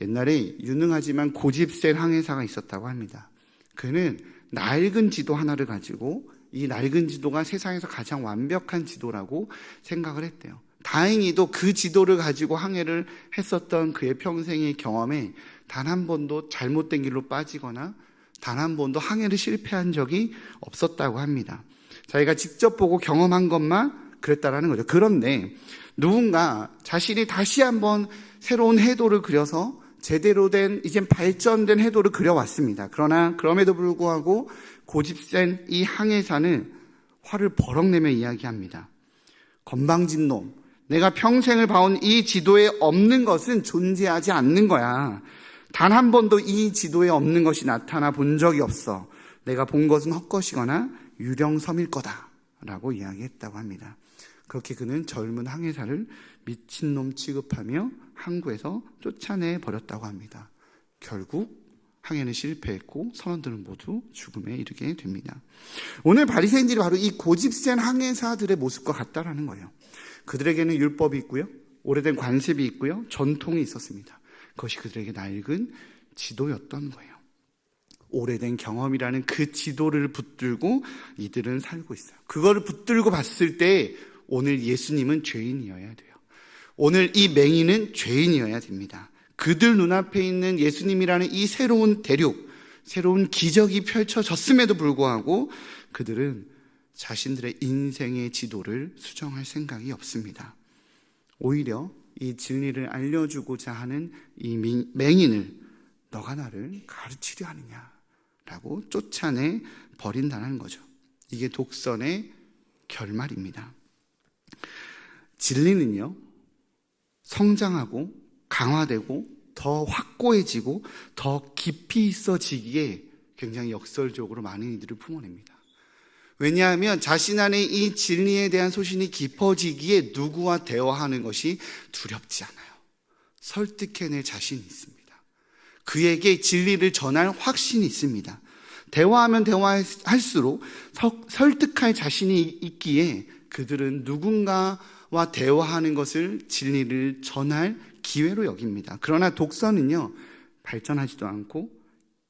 옛날에 유능하지만 고집센 항해사가 있었다고 합니다. 그는 낡은 지도 하나를 가지고 이 낡은 지도가 세상에서 가장 완벽한 지도라고 생각을 했대요. 다행히도 그 지도를 가지고 항해를 했었던 그의 평생의 경험에 단 한 번도 잘못된 길로 빠지거나 단 한 번도 항해를 실패한 적이 없었다고 합니다. 자기가 직접 보고 경험한 것만 그랬다라는 거죠. 그런데 누군가 자신이 다시 한번 새로운 해도를 그려서 제대로 된 이젠 발전된 해도를 그려왔습니다. 그러나 그럼에도 불구하고 고집센 이 항해사는 화를 버럭 내며 이야기합니다. 건방진 놈, 내가 평생을 봐온 이 지도에 없는 것은 존재하지 않는 거야. 단 한 번도 이 지도에 없는 것이 나타나 본 적이 없어. 내가 본 것은 헛것이거나 유령섬일 거다 라고 이야기했다고 합니다. 그렇게 그는 젊은 항해사를 미친놈 취급하며 항구에서 쫓아내 버렸다고 합니다. 결국 항해는 실패했고 선원들은 모두 죽음에 이르게 됩니다. 오늘 바리새인들이 바로 이 고집센 항해사들의 모습과 같다라는 거예요. 그들에게는 율법이 있고요, 오래된 관습이 있고요, 전통이 있었습니다. 그것이 그들에게 낡은 지도였던 거예요. 오래된 경험이라는 그 지도를 붙들고 이들은 살고 있어요. 그거를 붙들고 봤을 때 오늘 예수님은 죄인이어야 돼요. 오늘 이 맹인은 죄인이어야 됩니다. 그들 눈앞에 있는 예수님이라는 이 새로운 대륙, 새로운 기적이 펼쳐졌음에도 불구하고 그들은 자신들의 인생의 지도를 수정할 생각이 없습니다. 오히려 이 진리를 알려주고자 하는 이 맹인을 너가 나를 가르치려 하느냐라고 쫓아내 버린다는 거죠. 이게 독선의 결말입니다. 진리는요, 성장하고 강화되고 더 확고해지고 더 깊이 있어지기에 굉장히 역설적으로 많은 이들을 품어냅니다. 왜냐하면 자신 안에 이 진리에 대한 소신이 깊어지기에 누구와 대화하는 것이 두렵지 않아요. 설득해낼 자신이 있습니다. 그에게 진리를 전할 확신이 있습니다. 대화하면 대화할수록 설득할 자신이 있기에 그들은 누군가와 대화하는 것을 진리를 전할 기회로 여깁니다. 그러나 독서는요, 발전하지도 않고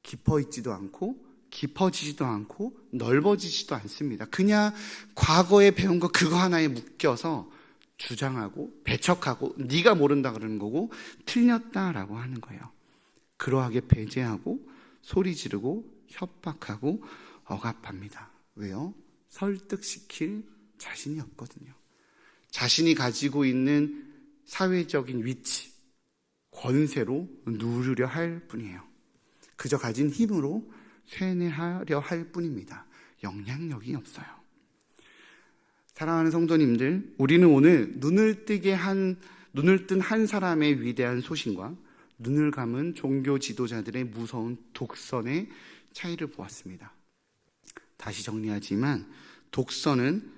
깊어 있지도 않고 깊어지지도 않고 넓어지지도 않습니다. 그냥 과거에 배운 거 그거 하나에 묶여서 주장하고 배척하고 네가 모른다 그러는 거고 틀렸다라고 하는 거예요. 그러하게 배제하고 소리 지르고 협박하고 억압합니다. 왜요? 설득시킬 자신이 없거든요. 자신이 가지고 있는 사회적인 위치, 권세로 누르려 할 뿐이에요. 그저 가진 힘으로 쇠뇌하려 할 뿐입니다. 영향력이 없어요. 사랑하는 성도님들, 우리는 오늘 눈을 뜬 한 사람의 위대한 소신과 눈을 감은 종교 지도자들의 무서운 독선의 차이를 보았습니다. 다시 정리하지만 독선은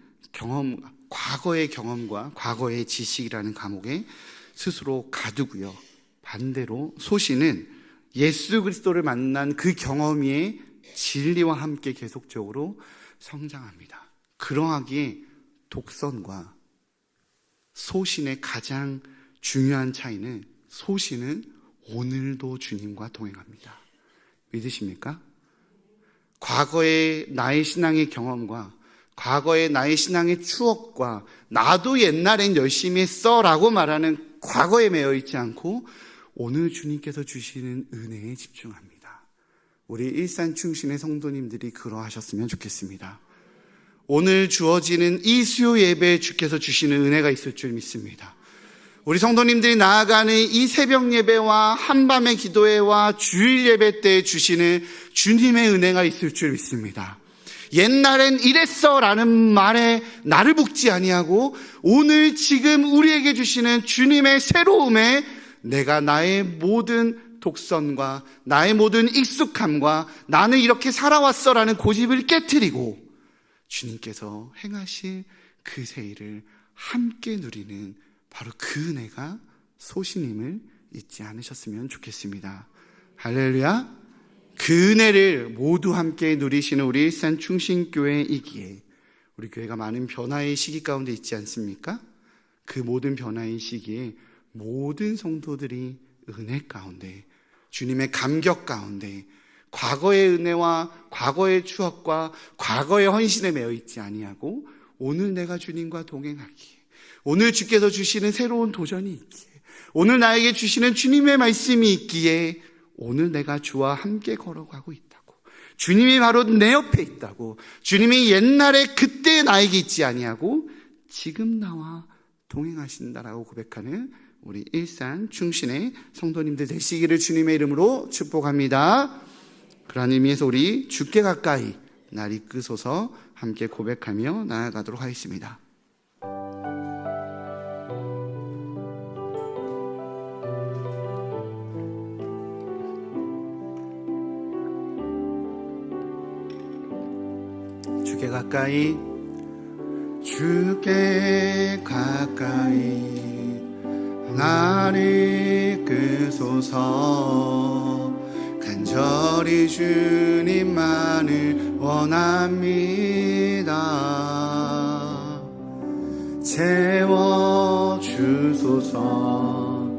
과거의 경험과 과거의 지식이라는 감옥에 스스로 가두고요. 반대로 소신은 예수 그리스도를 만난 그 경험 위에 진리와 함께 계속적으로 성장합니다. 그러하기에 독선과 소신의 가장 중요한 차이는 소신은 오늘도 주님과 동행합니다. 믿으십니까? 과거의 나의 신앙의 경험과 과거의 나의 신앙의 추억과 나도 옛날엔 열심히 했어 라고 말하는 과거에 매여 있지 않고 오늘 주님께서 주시는 은혜에 집중합니다. 우리 일산충신의 성도님들이 그러하셨으면 좋겠습니다. 오늘 주어지는 이 수요 예배에 주께서 주시는 은혜가 있을 줄 믿습니다. 우리 성도님들이 나아가는 이 새벽 예배와 한밤의 기도회와 주일 예배 때 주시는 주님의 은혜가 있을 줄 믿습니다. 옛날엔 이랬어 라는 말에 나를 묶지 아니하고 오늘 지금 우리에게 주시는 주님의 새로움에 내가 나의 모든 독선과 나의 모든 익숙함과 나는 이렇게 살아왔어 라는 고집을 깨트리고 주님께서 행하실 그 새 일을 함께 누리는 바로 그 은혜가 소신임을 잊지 않으셨으면 좋겠습니다. 할렐루야. 그 은혜를 모두 함께 누리시는 우리 일산 충신교회이기에 우리 교회가 많은 변화의 시기 가운데 있지 않습니까? 그 모든 변화의 시기에 모든 성도들이 은혜 가운데 주님의 감격 가운데 과거의 은혜와 과거의 추억과 과거의 헌신에 매여 있지 아니하고 오늘 내가 주님과 동행하기에 오늘 주께서 주시는 새로운 도전이 있기에 오늘 나에게 주시는 주님의 말씀이 있기에 오늘 내가 주와 함께 걸어가고 있다고 주님이 바로 내 옆에 있다고 주님이 옛날에 그때 나에게 있지 아니하고 지금 나와 동행하신다라고 고백하는 우리 일산 충신의 성도님들 되시기를 주님의 이름으로 축복합니다. 그런 의미에서 우리 주께 가까이 날 이끄소서 함께 고백하며 나아가도록 하겠습니다. 주께 가까이 주께 가까이 날 이끄소서 간절히 주님만을 원합니다. 채워주소서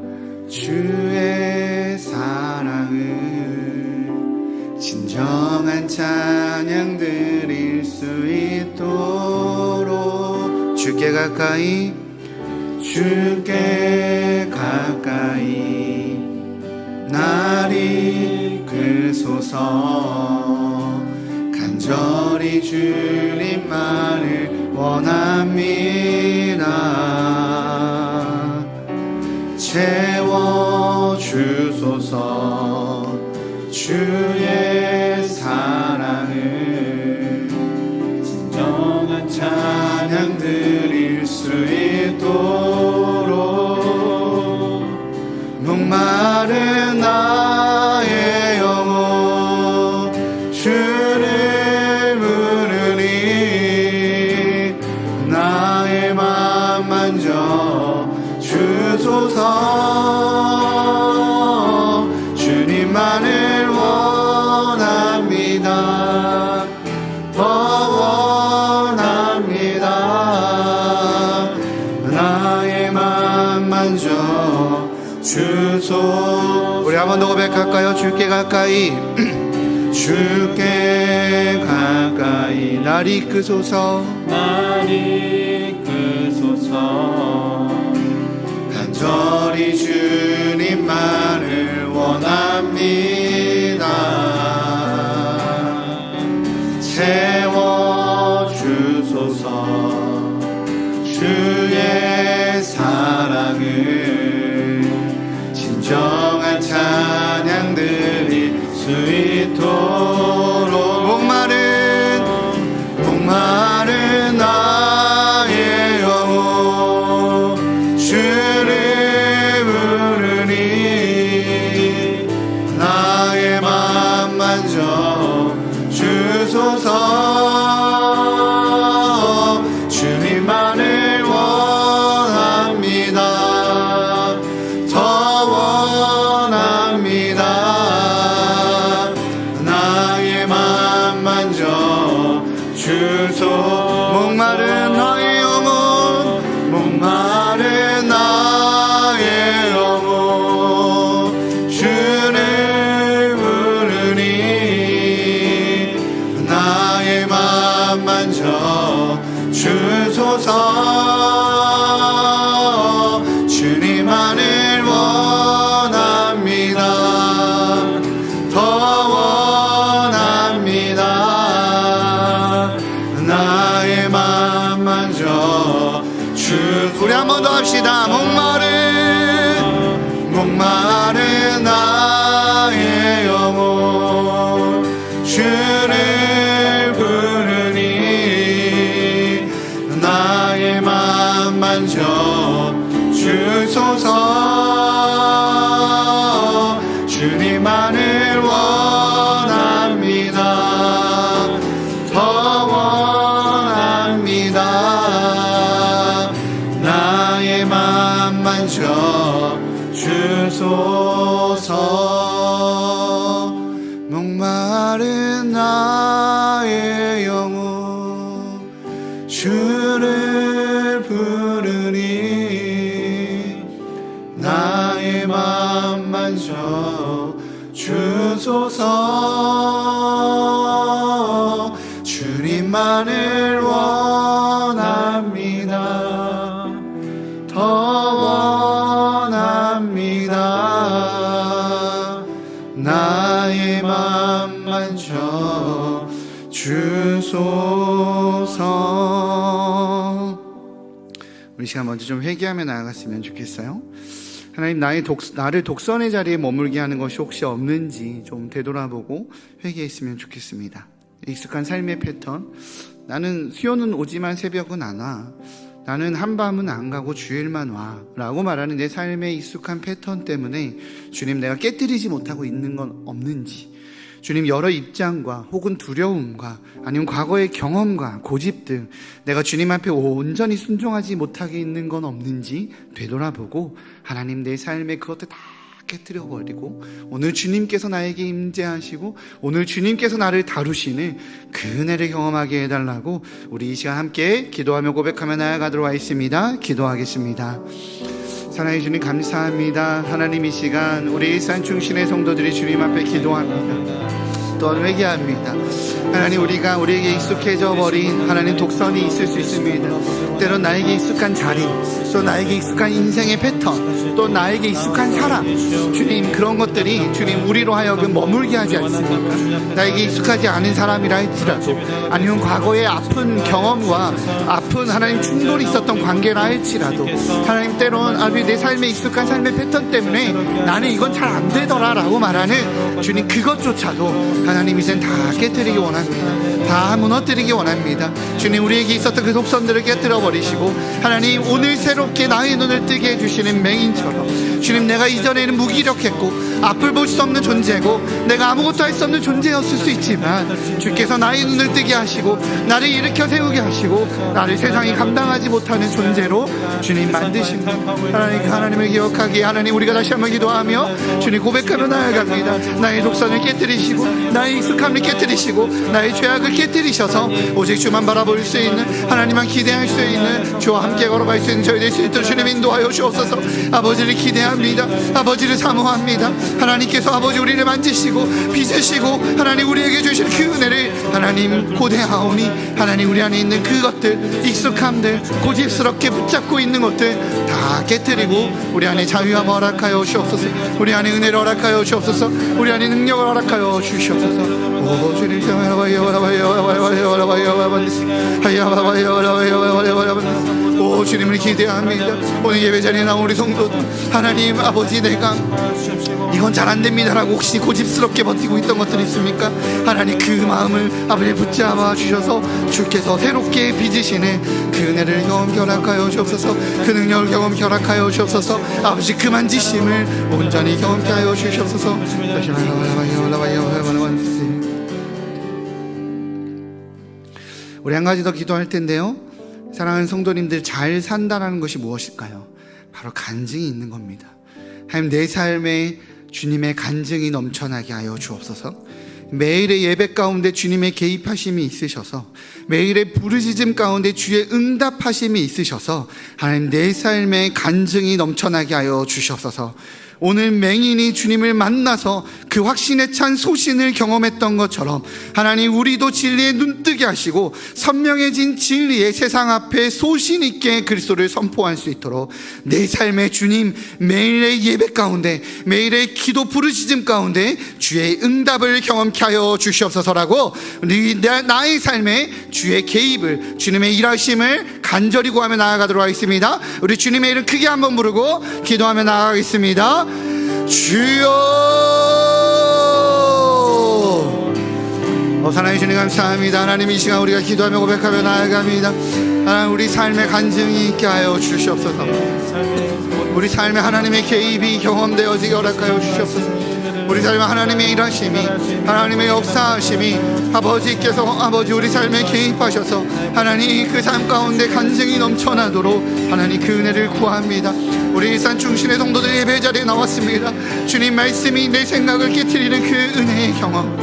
주의 사랑을 진정한 찬양 드릴 수 있도록 주께 가까이 주께 가까이 날 이끄소서 간절히 주님만을 원합니다. 채워주소서 주의 사랑을 진정한 찬양 드릴 수 있도록 목마른 나의 영혼 주를 부르니 나의 맘 만져 주소서 주님만을 원합니다. 더 원합니다. 나의 맘 만져 주소 우리 한 번 더 고백할까요? 주께 가까이 주께 가까이 날 이끄소서 날 이끄소서 간절히 주님만을 원합니다. 채워주소서 주의 사랑을 진정한 찬양 드릴 수 있도록 목마른 나의 영혼 주를 부르니 나의 맘 만져 주소서 주님만을 원합니다. 더 원합니다. 나의 맘 만져 주소 목마른 나의 영혼 목마른 나의 영혼 주를 부르니 나의 맘 만져 주소서 주님만을 원합니다. 더 원합니다. 나의 맘 만져 우리 한 번 더 합시다. 목마른 나의 영혼 주를 부르니 맘 만져 주소서. 주님만을 원합니다. 더 원합니다. 나의 맘 만져 주소서. 목마른 나의 영혼 주를 부르니 나의 맘 만져 주소서. 주님만을 원합니다. 더 원합니다. 나의 맘 만져 주소서. 우리 시간 먼저 좀 회개하며 나아갔으면 좋겠어요. 하나님, 나를 독선의 자리에 머물게 하는 것이 혹시 없는지 좀 되돌아보고 회개했으면 좋겠습니다. 익숙한 삶의 패턴, 나는 수요는 오지만 새벽은 안 와, 나는 한밤은 안 가고 주일만 와 라고 말하는 내 삶의 익숙한 패턴 때문에 주님, 내가 깨뜨리지 못하고 있는 건 없는지, 주님, 여러 입장과 혹은 두려움과 아니면 과거의 경험과 고집 등 내가 주님 앞에 온전히 순종하지 못하게 있는 건 없는지 되돌아보고 하나님, 내 삶의 그것들 다 깨뜨려버리고 오늘 주님께서 나에게 임재하시고 오늘 주님께서 나를 다루시는 그 은혜를 경험하게 해달라고 우리 이 시간 함께 기도하며 고백하며 나아가도록 하겠습니다. 기도하겠습니다. 사랑해 주님, 감사합니다. 하나님, 이 시간 우리 일산 중심의 성도들이 주님 앞에 기도합니다. 또한 회개합니다. 하나님, 우리에게 익숙해져 버린 하나님 독선이 있을 수 있습니다. 때론 나에게 익숙한 자리, 또 나에게 익숙한 인생의 패턴, 또 나에게 익숙한 사람, 주님, 그런 것들이 주님 우리로 하여금 머물게 하지 않습니까? 나에게 익숙하지 않은 사람이라 할지라도, 아니면 과거의 아픈 경험과 아픈 하나님 충돌이 있었던 관계라 할지라도, 하나님, 때론 내 삶에 익숙한 삶의 패턴 때문에 나는 이건 잘 안 되더라 라고 말하는 주님, 그것조차도 하나님 이젠 다 깨뜨리기 원합니다. 다 무너뜨리기 원합니다. 주님, 우리에게 있었던 그 독선들을 깨뜨려 버리시고 하나님, 오늘 새롭게 나의 눈을 뜨게 해주시는 맹인처럼 주님, 내가 이전에는 무기력했고 앞을 볼 수 없는 존재고 내가 아무것도 할 수 없는 존재였을 수 있지만 주께서 나의 눈을 뜨게 하시고 나를 일으켜 세우게 하시고 나를 세상이 감당하지 못하는 존재로 주님 만드십니다. 하나님, 그 하나님을 기억하기에 하나님, 우리가 다시 한번 기도하며 주님 고백하며 나아갑니다. 나의 독선을 깨뜨리시고 나의 익숙함을 깨뜨리시고 나의 죄악을 깨뜨리셔서 오직 주만 바라볼 수 있는, 하나님만 기대할 수 있는, 주와 함께 걸어갈 수 있는 저희 될 수 있도록 주님 인도하여 주옵소서. 아버지를 기대합니다. 아버지를 사모합니다. 하나님께서 아버지 우리를 만지시고 빚으시고 하나님 우리에게 주신 그 은혜를 하나님 고대하오니 하나님, 우리 안에 있는 그것들, 익숙함들, 고집스럽게 붙잡고 있는 것들 다 깨뜨리고 우리 안에 자유함 허락하여 주옵소서. 우리 안에 은혜를 허락하여 주옵소서. 우리 안에 능력을 허락하여 주시옵소서. 오 주님, 오 주님을 기대합니다. 오늘 예배 자리에 나온 우리 성도들, 하나님 아버지, 내가 이건 잘 안 됩니다라고 혹시 고집스럽게 버티고 있던 것들이 있습니까? 하나님, 그 마음을 아버지 붙잡아 주셔서 주께서 새롭게 빚으시는 그 은혜를 경험케 허락하여 주옵소서. 그 능력을 경험케 허락하여 주옵소서. 아버지, 그 만지심을 온전히 경험케 하여 주시옵소서. 우리 한 가지 더 기도할 텐데요, 사랑하는 성도님들, 잘 산다라는 것이 무엇일까요? 바로 간증이 있는 겁니다. 하나님, 내 삶에 주님의 간증이 넘쳐나게 하여 주옵소서. 매일의 예배 가운데 주님의 개입하심이 있으셔서, 매일의 부르짖음 가운데 주의 응답하심이 있으셔서 하나님, 내 삶에 간증이 넘쳐나게 하여 주시옵소서. 오늘 맹인이 주님을 만나서 그 확신에 찬 소신을 경험했던 것처럼 하나님, 우리도 진리에 눈뜨게 하시고 선명해진 진리의 세상 앞에 소신 있게 그리스도를 선포할 수 있도록 내 삶의 주님, 매일의 예배 가운데, 매일의 기도 부르짖음 가운데 주의 응답을 경험케 하여 주시옵소서라고 나의 삶에 주의 개입을, 주님의 일하심을 간절히 구하며 나아가도록 하겠습니다. 우리 주님의 이름 크게 한번 부르고 기도하며 나아가겠습니다. 주여, 사랑해 주님 감사합니다. 하나님, 이 시간 우리가 기도하며 고백하며 나아갑니다. 하나님 우리 삶의 간증이 있게 하여 주시옵소서. 우리 삶에 하나님의 개입이 경험되어지게 허락하여 주시옵소서. 우리 삶에 하나님의 일하심이, 하나님의 역사하심이 아버지께서 아버지 우리 삶에 개입하셔서 하나님 그 삶 가운데 간증이 넘쳐나도록 하나님 그 은혜를 구합니다. 우리 일산 중심의 성도들 예배 자리에 나왔습니다. 주님 말씀이 내 생각을 깨트리는 그 은혜의 경험,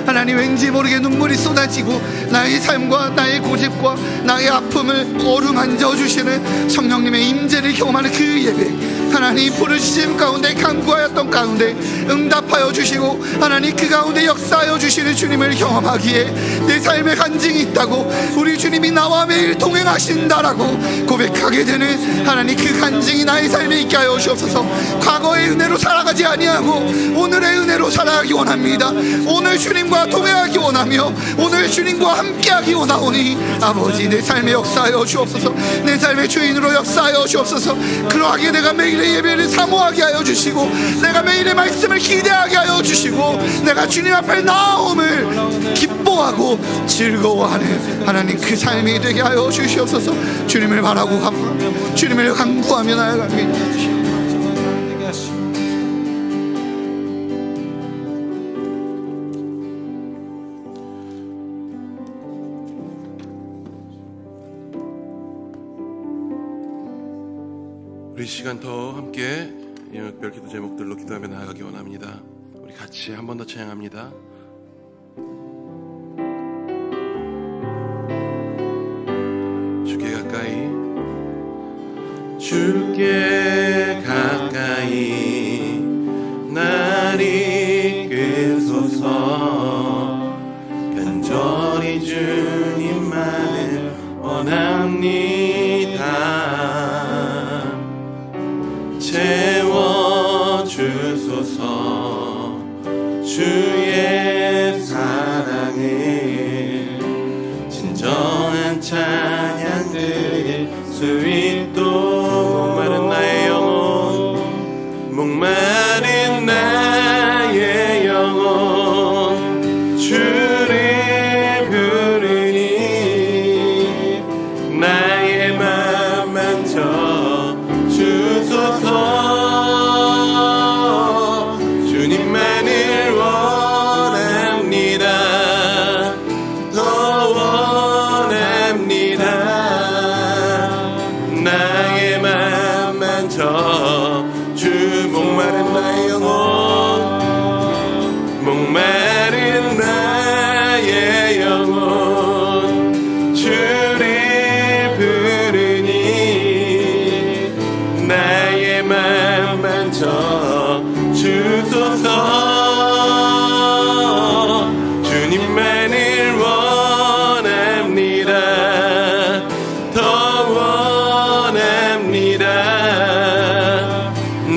하나님 왠지 모르게 눈물이 쏟아지고 나의 삶과 나의 고집과 나의 아픔을 어루만져 주시는 성령님의 임재를 경험하는 그 예배, 하나님 부르심 가운데 간구하였던 가운데 응답하여 주시고 하나님 그 가운데 역사하여 주시는 주님을 경험하기에 내 삶에 간증이 있다고, 우리 주님이 나와 매일 동행하신다라고 고백하게 되는 하나님 그 간증이 나의 삶에 있게 하여 주옵소서. 과거의 은혜로 살아가지 아니하고 오늘의 은혜로 살아가기 원합니다. 오늘 주님과 동행하기 원하며 오늘 주님과 함께하기 원하오니 아버지 내 삶에 역사하여 주옵소서. 내 삶의 주인으로 역사하여 주옵소서. 그러하기에 내가 매일의 예배를 사모하게 하여 주시고 내가 매일의 말씀을 기대하게 하여 주시고 내가 주님 앞에 나옴을 기뻐하고 즐거워하는 하나님 그 삶이 되게 하여 주시옵소서. 주님을 바라고 간구하며 주님을 간구하며 나아갑니다. 우리 시간 더 함께 특별 기도 제목들로 기도하며 나아가기 원합니다. 우리 같이 한 번 더 찬양합니다. 주께 가까이, 주께 가까이 날 이끄소서. 간절히 주님만을 원합니다. 채워주소서. 주의 사랑을 진정한 찬양 드릴 수 있도록 목마른 나의 영혼, 목마른 나의 영혼 주를 부르니 나의 맘 만져 주소서. 주님만을 원합니다. 더 원합니다. 나의 맘 만져 주. 목마른 나의 영혼, 목마른 나의 영혼 주를 부르니 나의 맘 만져 주소서. 주님만을 원합니다. 더 원합니다.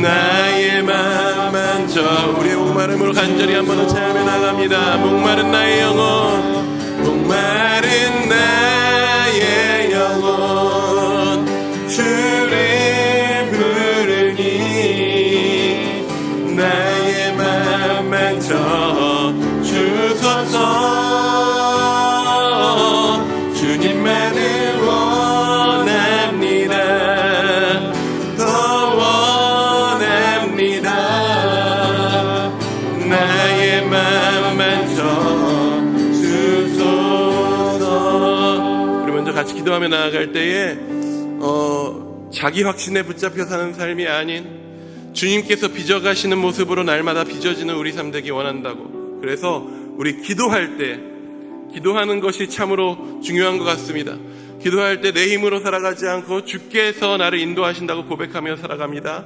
나의 맘 만져. 우리의 목마름을 간절히 한 번 더 찬양해 나갑니다. 목마른 나의 영혼, 목마른 나의 영혼 주를 부르니 나의 맘 만져 주소서. 주님만을 원합니다. 더 원합니다. 나의 맘 만져 주소서. 우리 먼저 같이 기도하며 나아갈 때에 자기 확신에 붙잡혀 사는 삶이 아닌 주님께서 빚어가시는 모습으로 날마다 빚어지는 우리 삶 되기 원한다고. 그래서 우리 기도할 때, 기도하는 것이 참으로 중요한 것 같습니다. 기도할 때 내 힘으로 살아가지 않고 주께서 나를 인도하신다고 고백하며 살아갑니다.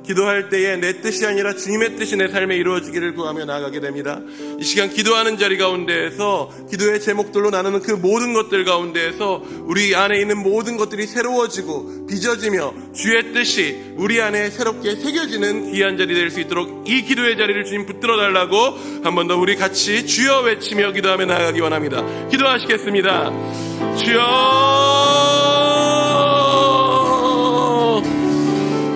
기도할 때에 내 뜻이 아니라 주님의 뜻이 내 삶에 이루어지기를 구하며 나아가게 됩니다. 이 시간 기도하는 자리 가운데에서 기도의 제목들로 나누는 그 모든 것들 가운데에서 우리 안에 있는 모든 것들이 새로워지고 빚어지며 주의 뜻이 우리 안에 새롭게 새겨지는 귀한 자리 될 수 있도록 이 기도의 자리를 주님 붙들어 달라고 한 번 더 우리 같이 주여 외치며 기도하며 나아가기 원합니다. 기도하시겠습니다. 주여,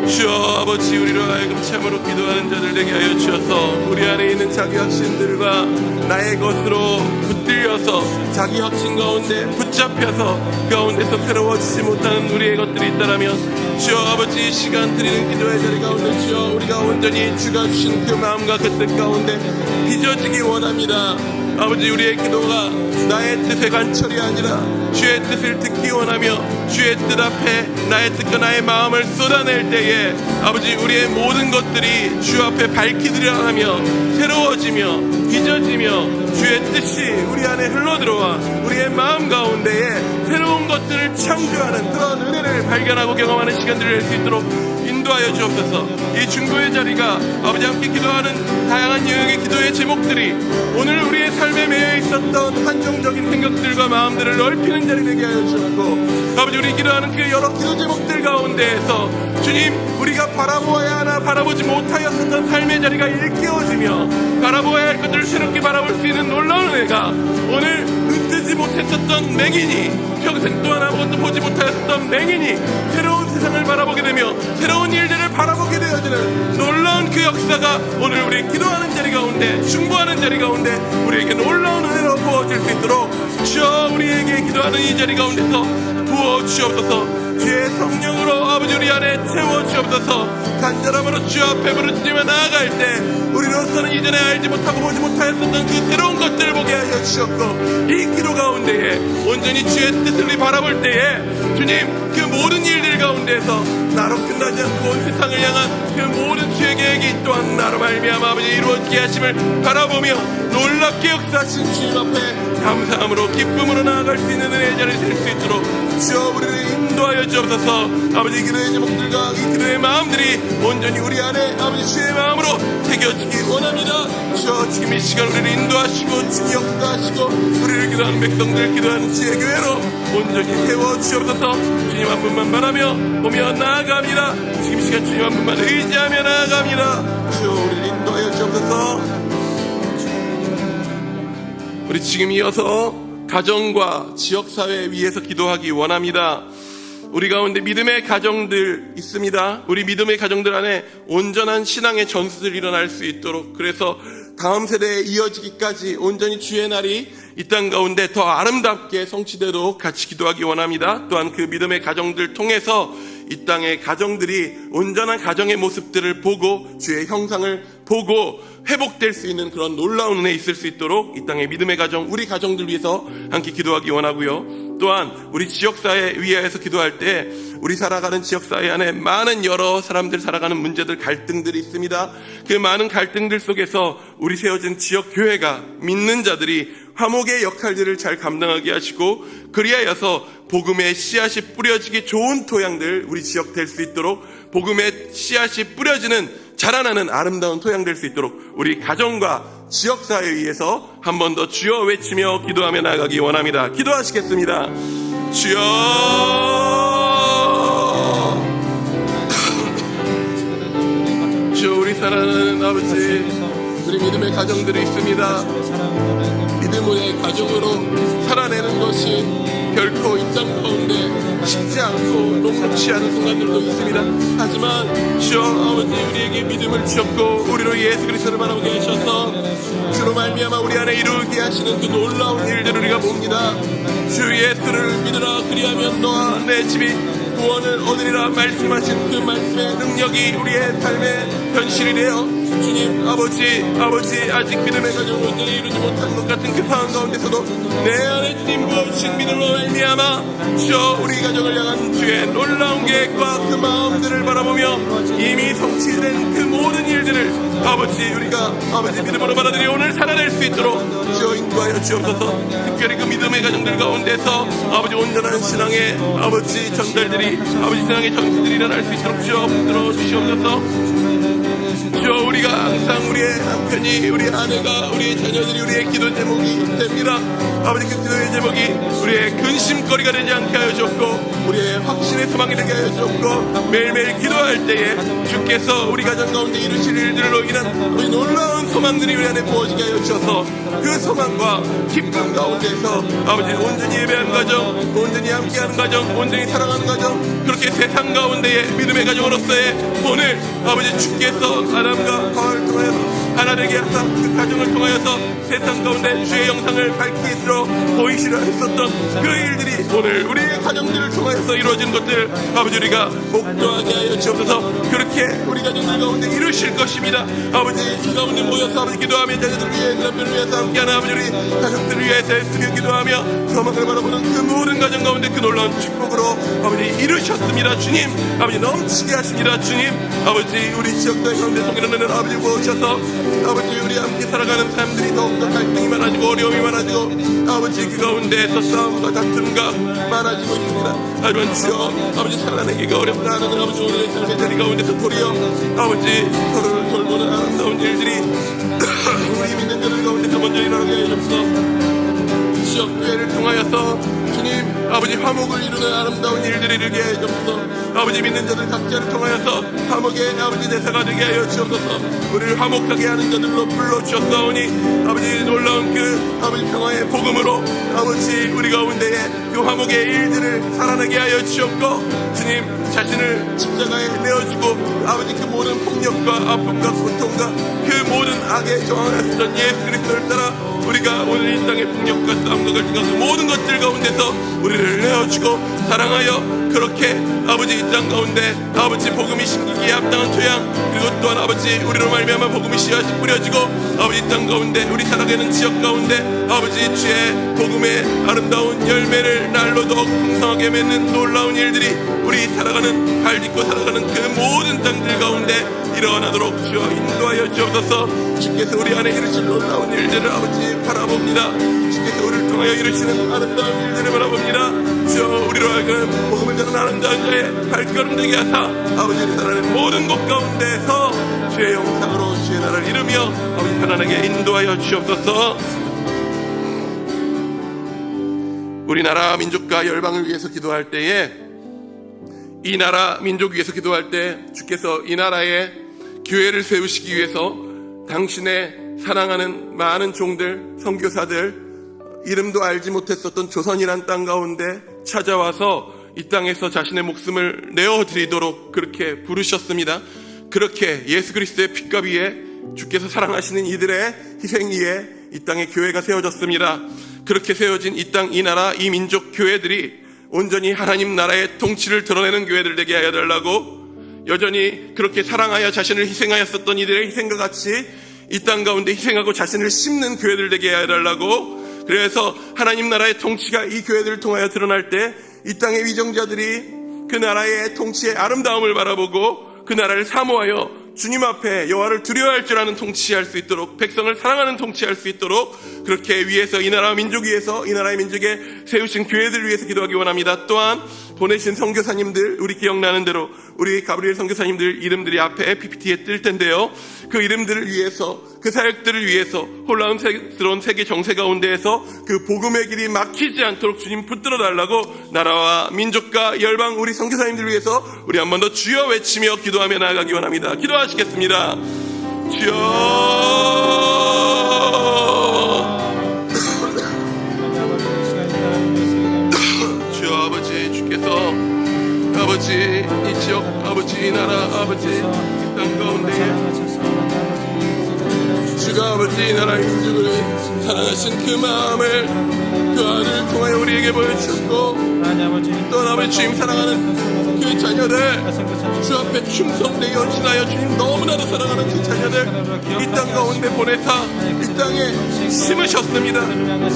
주여 아버지, 우리로 하여금 참으로 기도하는 자들 되게 하여 주셔서 우리 안에 있는 자기 확신들과 나의 것으로 붙들려서 자기 확신 가운데 붙잡혀서 그 가운데서 새로워지지 못하는 우리의 것들이 있다라면 주여 아버지 이 시간 드리는 기도의 자리 가운데 주여 우리가 온전히 주가 주신 그 마음과 그 뜻 가운데 빚어지기 원합니다. 아버지 우리의 기도가 나의 뜻의 관철이 아니라 주의 뜻을 듣기 원하며 주의 뜻 앞에 나의 뜻과 나의 마음을 쏟아낼 때에 아버지 우리의 모든 것들이 주 앞에 밝히 드러나며 새로워지며 빚어지며 주의 뜻이 우리 안에 흘러들어와 우리의 마음 가운데에 새로운 것들을 창조하는 그런 은혜를 발견하고 경험하는 시간들을 낼 수 있도록 인도하여 주옵소서. 이 중보의 자리가 아버지 함께 기도하는 다양한 영역의 기도의 제목들이 오늘 우리의 삶에 매여 있었던 한정적인 생각들과 마음들을 넓히는 자리 되게 하여 주옵고 아버지 우리 기도하는 그 여러 기도 제목들 가운데에서 주님 우리가 바라보아야 하나 바라보지 못하였었던 삶의 자리가 일깨워지며 바라보아야 할 것들을 새롭게 바라볼 수 있는 놀라운 은혜가 오늘 눈뜨지 못했었던 맹인이 평생 동안 아무것도 보지 못하였던 맹인이 새로운 세상을 바라보게 되며 새로운 일들을 바라보게 되어지는 놀라운 그 역사가 오늘 우리 기도하는 자리 가운데 중보하는 자리 가운데 우리에게 놀라운 은혜로 부어질 수 있도록 주여 우리에게 기도하는 이 자리 가운데서 부어주옵소서. 주의 성령으로 아버지 우리 안에 채워주옵소서. 간절함으로 주 앞에 부르짖으며 나아갈 때 우리로서는 이전에 알지 못하고 보지 못하였었던 그 새로운 것들을 보게 하여 주셨고 이 기도 가운데에 온전히 주의 뜻을 바라볼 때에 주님 그 모든 일들 가운데에서 나로 끝나지 않고 온 세상을 향한 그 모든 주의 계획이 또한 나로 말미암아 아버지 이루어지게 하심을 바라보며 놀랍게 역사하신 주님 앞에 감사함으로 기쁨으로 나아갈 수 있는 은혜의 자리를 될 수 있도록 주여 우리를 인도하여 주옵소서. 아버지 기도의 제목들과 이 기도의 마음들이 온전히 우리 안에 아버지 주의 마음으로 새겨지기 원합니다. 주여 지금 이 시간 우리를 인도하시고 주님 역사하시고 우리를 기도하는 백성들 기도하는 지혜 교회로 온전히 세워주옵소서. 주님 한 분만 바라며 보며 나아갑니다. 지금 이 시간 주님 한 분만 의지하며 나아갑니다. 주여 우리를 인도하여 주옵소서. 우리 지금 이어서 가정과 지역사회 위에서 기도하기 원합니다. 우리 가운데 믿음의 가정들 있습니다. 우리 믿음의 가정들 안에 온전한 신앙의 전수들이 일어날 수 있도록 그래서 다음 세대에 이어지기까지 온전히 주의 날이 이 땅 가운데 더 아름답게 성취되도록 같이 기도하기 원합니다. 또한 그 믿음의 가정들 통해서 이 땅의 가정들이 온전한 가정의 모습들을 보고 주의 형상을 보고 회복될 수 있는 그런 놀라운 은혜 있을 수 있도록 이 땅의 믿음의 가정, 우리 가정들 위해서 함께 기도하기 원하고요. 또한 우리 지역사회 위에서 기도할 때 우리 살아가는 지역사회 안에 많은 여러 사람들 살아가는 문제들, 갈등들이 있습니다. 그 많은 갈등들 속에서 우리 세워진 지역교회가 믿는 자들이 화목의 역할들을 잘 감당하게 하시고 그리하여서 복음의 씨앗이 뿌려지기 좋은 토양들 우리 지역 될 수 있도록 복음의 씨앗이 뿌려지는 자라나는 아름다운 토양 될 수 있도록 우리 가정과 지역사회에 의해서 한 번 더 주여 외치며 기도하며 나아가기 원합니다. 기도하시겠습니다. 주여 주여 우리 사랑하는 아버지 우리 믿음의 가정들이 있습니다. 믿음의 가족으로 살아내는 것이 결코 이 땅 가운데 쉽지 않고 녹록치 않은 순간들도 있습니다. 하지만 주여 아버지 우리에게 믿음을 주셨고 우리로 예수 그리스도를 바라보게 하셔서 주로 말미암아 우리 안에 이루게 하시는 그 놀라운 일들을 우리가 봅니다. 주 예수를 믿으라 그리하면 너와 내 집이 구원을 얻으리라 말씀하신 그 말씀의 능력이 우리의 삶에 현실이 되어 주님 아버지 아직 믿음의 가정을 온전히 이루지 못한 것 같은 그 상황 가운데서도 내 안에 주님 부어주신 믿음으로 말미암아 주여 우리 가정을 향한 주의 놀라운 계획과 그 마음들을 바라보며 이미 성취된 그 모든 일들을 아버지 우리가 아버지 믿음으로 받아들여 오늘 살아낼 수 있도록 주여 인도하여 주옵소서. 특별히 그 믿음의 가정들 가운데서 아버지 온전한 신앙의 아버지 전달들이 아버지 신앙의 전수들이 일어날 수 있도록 주여 붙들어 주시옵소서. 주여 우리가 항상 우리의 남편이 우리 아내가 우리의 자녀들이 우리의 기도 제목이 됩니다. 아버지 그 기도의 제목이 우리의 근심거리가 되지 않게 하여 주옵고 우리의 확신의 소망이 되게 하여 주옵고 매일매일 기도할 때에 주께서 우리 가정 가운데 이루실 일들로 인한 우리 놀라운 소망들이 우리 안에 부어지게 하여 주셔서 그 소망과 기쁨 가운데서 아버지 온전히 예배하는 가정, 온전히 함께하는 가정, 온전히 사랑하는 가정 그렇게 세상 가운데의 믿음의 가정으로서의 오늘 아버지 주께서 아담과 하와를 통하여 하나 되게 하사 그 가정을 통하여서 세상 가운데 주의 영상을 밝히 들어 보이시려 했었던 그 일들이 오늘 우리의 가정들을 통하여서 이루어진 것들 아버지 우리가 목도하게 하여 주옵소서. 그렇게 우리 가정들 가운데 이루실 것입니다. 아버지 이 가운데 모여서 아버지 기도하며 자녀들을 위해 남편을 위해서 함께하는 아버지 우리 가족들을 위해서 애쓰며 기도하며 소망을 바라보는 그 모든 가정 가운데 그 놀라운 축복으로 아버지 이루셨습니다. 주님 아버지 넘치게 하십니다. 주님 아버지 우리 지역사회 가운데 통일하는 아버지 모으셔서 아버지 우리 함께 살아가는 사람들이 더욱더 갈등이 많아지고 어려움이 많아지고 아버지 그 가운데에서 싸움과 다툼과 많아지고 있습니다. 하지만 주여 아버지 살아내기가 어렵다 하는 아버지 오늘의 삶의 자리 가운데서 도리어 아버지 서로를 돌보는 아름다운 일들이 우리 믿는 자들 가운데서 먼저 일어나게 해주옵소서. 지역교회를 통하여서 주님 아버지 화목을 이루는 아름다운 일들을 이루게 해주옵소서. 아버지 믿는 자들 각자를 통하여서 화목의 아버지 대사가 되게 하여 주옵소서. 우리를 화목하게 하는 자들로 불러주셨사오니 아버지 놀라운 그 아버지 평화의 복음으로 아버지 우리 가운데에 그 화목의 일들을 살아나게 하여 주옵고 주님 자신을 십자가에 내어주고 아버지 그 모든 폭력과 아픔과 고통과 그 모든 악에 저항하셨던 예수 그리스도를 따라 우리가 오늘 이 땅의 폭력과 싸움과 갈등과 그 모든 것들 가운데서 우리를 내어주고 사랑하여 그렇게 아버지 이 땅 가운데 아버지 복음이 심기기에 합당한 토양 그리고 또한 아버지 우리로 말미암아 복음이 씨앗이 뿌려지고 아버지 이 땅 가운데 우리 살아가는 지역 가운데 아버지 주의 복음의 아름다운 열매를 날로 더욱 풍성하게 맺는 놀라운 일들이 우리 살아가는 발 딛고 살아가는 그 모든 땅들 가운데 일어나도록 주여 인도하여 주옵소서. 주께서 우리 안에 이루실 놀라운 일들을 아버지 바라봅니다. 주께서 우리를 통하여 이루시는 아름다운 일들을 바라봅니다. 주여 우리로 하여금 복음을 전하는 아름다운 자의 발걸음 되게 하사 아버지 우리 살아가는 모든 곳 가운데서 주의 영상으로 주의 나라를 이루며 아버지 편안하게 인도하여 주옵소서. 우리나라 민족과 열방을 위해서 기도할 때에 이 나라 민족 위해서 기도할 때 주께서 이 나라에 교회를 세우시기 위해서 당신의 사랑하는 많은 종들 선교사들 이름도 알지 못했었던 조선이란 땅 가운데 찾아와서 이 땅에서 자신의 목숨을 내어드리도록 그렇게 부르셨습니다. 그렇게 예수 그리스도의 핏값 위에 주께서 사랑하시는 이들의 희생 위에 이 땅에 교회가 세워졌습니다. 그렇게 세워진 이 땅, 이 나라, 이 민족 교회들이 온전히 하나님 나라의 통치를 드러내는 교회들 되게 하여 달라고 여전히 그렇게 사랑하여 자신을 희생하였었던 이들의 희생과 같이 이 땅 가운데 희생하고 자신을 심는 교회들 되게 하여 달라고 그래서 하나님 나라의 통치가 이 교회들을 통하여 드러날 때 이 땅의 위정자들이 그 나라의 통치의 아름다움을 바라보고 그 나라를 사모하여 주님 앞에 여호와를 두려워할 줄 아는 통치할 수 있도록 백성을 사랑하는 통치할 수 있도록 그렇게 위해서 이 나라 민족 위해서 이 나라의 민족에 세우신 교회들을 위해서 기도하기 원합니다. 또한 보내신 선교사님들 우리 기억나는 대로 우리 가브리엘 선교사님들 이름들이 앞에 PPT에 뜰 텐데요. 그 이름들을 위해서 그 사역들을 위해서 혼란스러운 세계 정세 가운데에서 그 복음의 길이 막히지 않도록 주님 붙들어 달라고 나라와 민족과 열방 우리 선교사님들을 위해서 우리 한 번 더 주여 외치며 기도하며 나아가기 원합니다. 기도하시겠습니다. 주여 주여 아버지 주께서 아버지 이 지역 아버지 이 나라 아버지 이 땅 가운데 주가 아버지 이 나라의 민족을 사랑하신 그 마음을 그 아들을 통하여 우리에게 보여주셨고 또한 아버지 주님 사랑하는 그 자녀들 주 앞에 충성되게 헌신하여 주님 너무나도 사랑하는 그 자녀들 이 땅 가운데 보내사 이 땅에 심으셨습니다.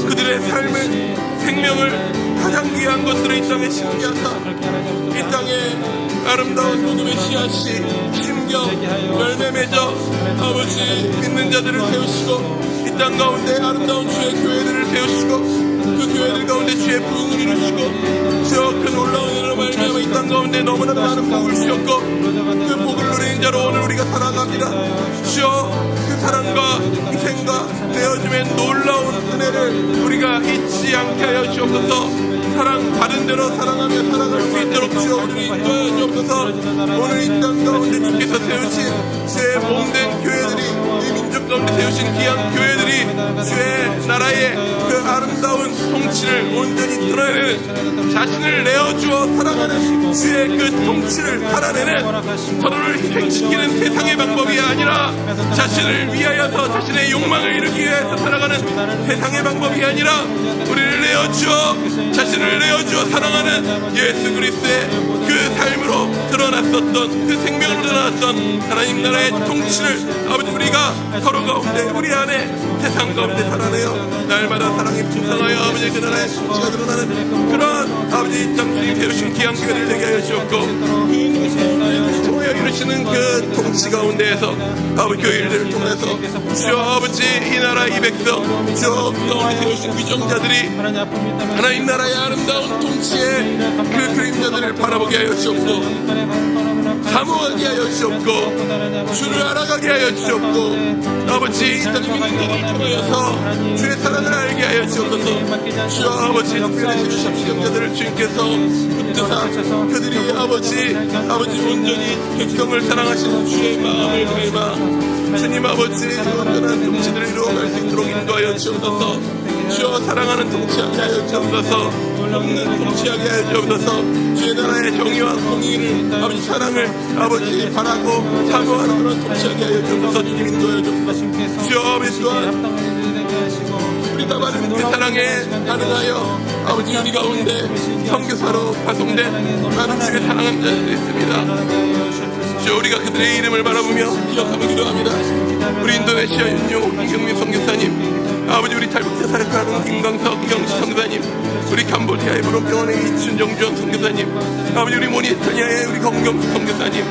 그들의 삶을 생명을 가장 귀한 것들을 이 땅에 심게 하사 이 땅에 아름다운 복음의 씨앗이 심겨 열매 맺어 아버지 믿는 자들을 세우시고 이 땅 가운데 아름다운 주의 교회들을 세우시고 그 교회들 가운데 주의 부흥을 이루시고 주여 그 놀라운 은혜로 말미암아 이 땅 가운데 너무나도 많은 복을 주셨고 그 복을 누리는 자로 오늘 우리가 살아갑니다. 주여 그 사랑과 희생과 내어줌의 놀라운 은혜를 우리가 잊지 않게 하여 주옵소서. 사랑 받은 대로 사랑하며 살아갈 수 있도록 주여 우리를 인도하여 주옵소서. 오늘 이 땅 가운데 주께서 세우신 주의 몸된 교회들이 이 민족 민족 가운데 세우신 귀한 교회들이 주의 나라의 그 아름다운 통치를 온전히 드러내는, 자신을 내어주어 살아가는 주의 그 통치를 살아내는, 서로를 희생시키는 세상의 방법이 아니라 자신을 위하여서 자신의 욕망을 이루기 위해서 살아가는 세상의 방법이 아니라 우리를 내어주어 자신을 내어주어 사랑하는 예수 그리스도의 그 삶으로 드러났었던, 그 생명으로 드러났던 하나님 나라의 통치를 아버지 우리가 서로 가운데 우리 안에 세상 가운데 살아내어 날마다 사랑이 풍성하여 아버지 그 나라의 통치가 드러나는 그런 아버지 당신이 세우신 귀한 교회를 되게 하여 주옵고, 통하여 이루시는 그 통치 가운데에서 아버지 그 일들을 통해서 주여 아버지 이 나라 이 백성 주여 가운데 세우신 위정자들이 하나님 나라의 아름다운 통치의 그 그림자들을 바라보게 하여 주옵고, 사모하게 하여 주옵고, 주를 알아가게 하여 주옵고, 아버지 이 땅 민족을 통하여서 주의 사랑을 알게 하여 주옵소서. 주여 아버지 특별히 세우신 위정자들을 주님께서 붙드사 그들이 아버지 온전히 백성을 사랑하시는 주의 마음을 닮아 주님 아버지 온전한 통치들을 이루어갈 수 있도록 인도하여 주옵소서. 주여 사랑하는 통치하게 하여 주옵소서. 없는 통치하게 하여 주옵소서. 주의 나라의 정의와 공의를 아버지 사랑을 아버지 바라고 사모하는 그런 통치하게 하여 주옵소서. 주님 인도하여 주옵소서. 주여 아버지 또한 우리가 받은 그 사랑에 반응하여 아버지 우리 가운데 선교사로 파송된 많은 주의 사랑하는 자들이 있습니다. 주여 우리가 그들의 이름을 바라보며 기억하며 기도합니다. 우리 인도네시아 윤용호 김경민 선교사님, 아버지 우리 탈북자 사역하는 김광석 이경식 선교사님, 우리 캄보디아의 부름병원의 이춘정주원 선교사님, 아버지 우리 모니타니아의 우리 검경수 선교사님,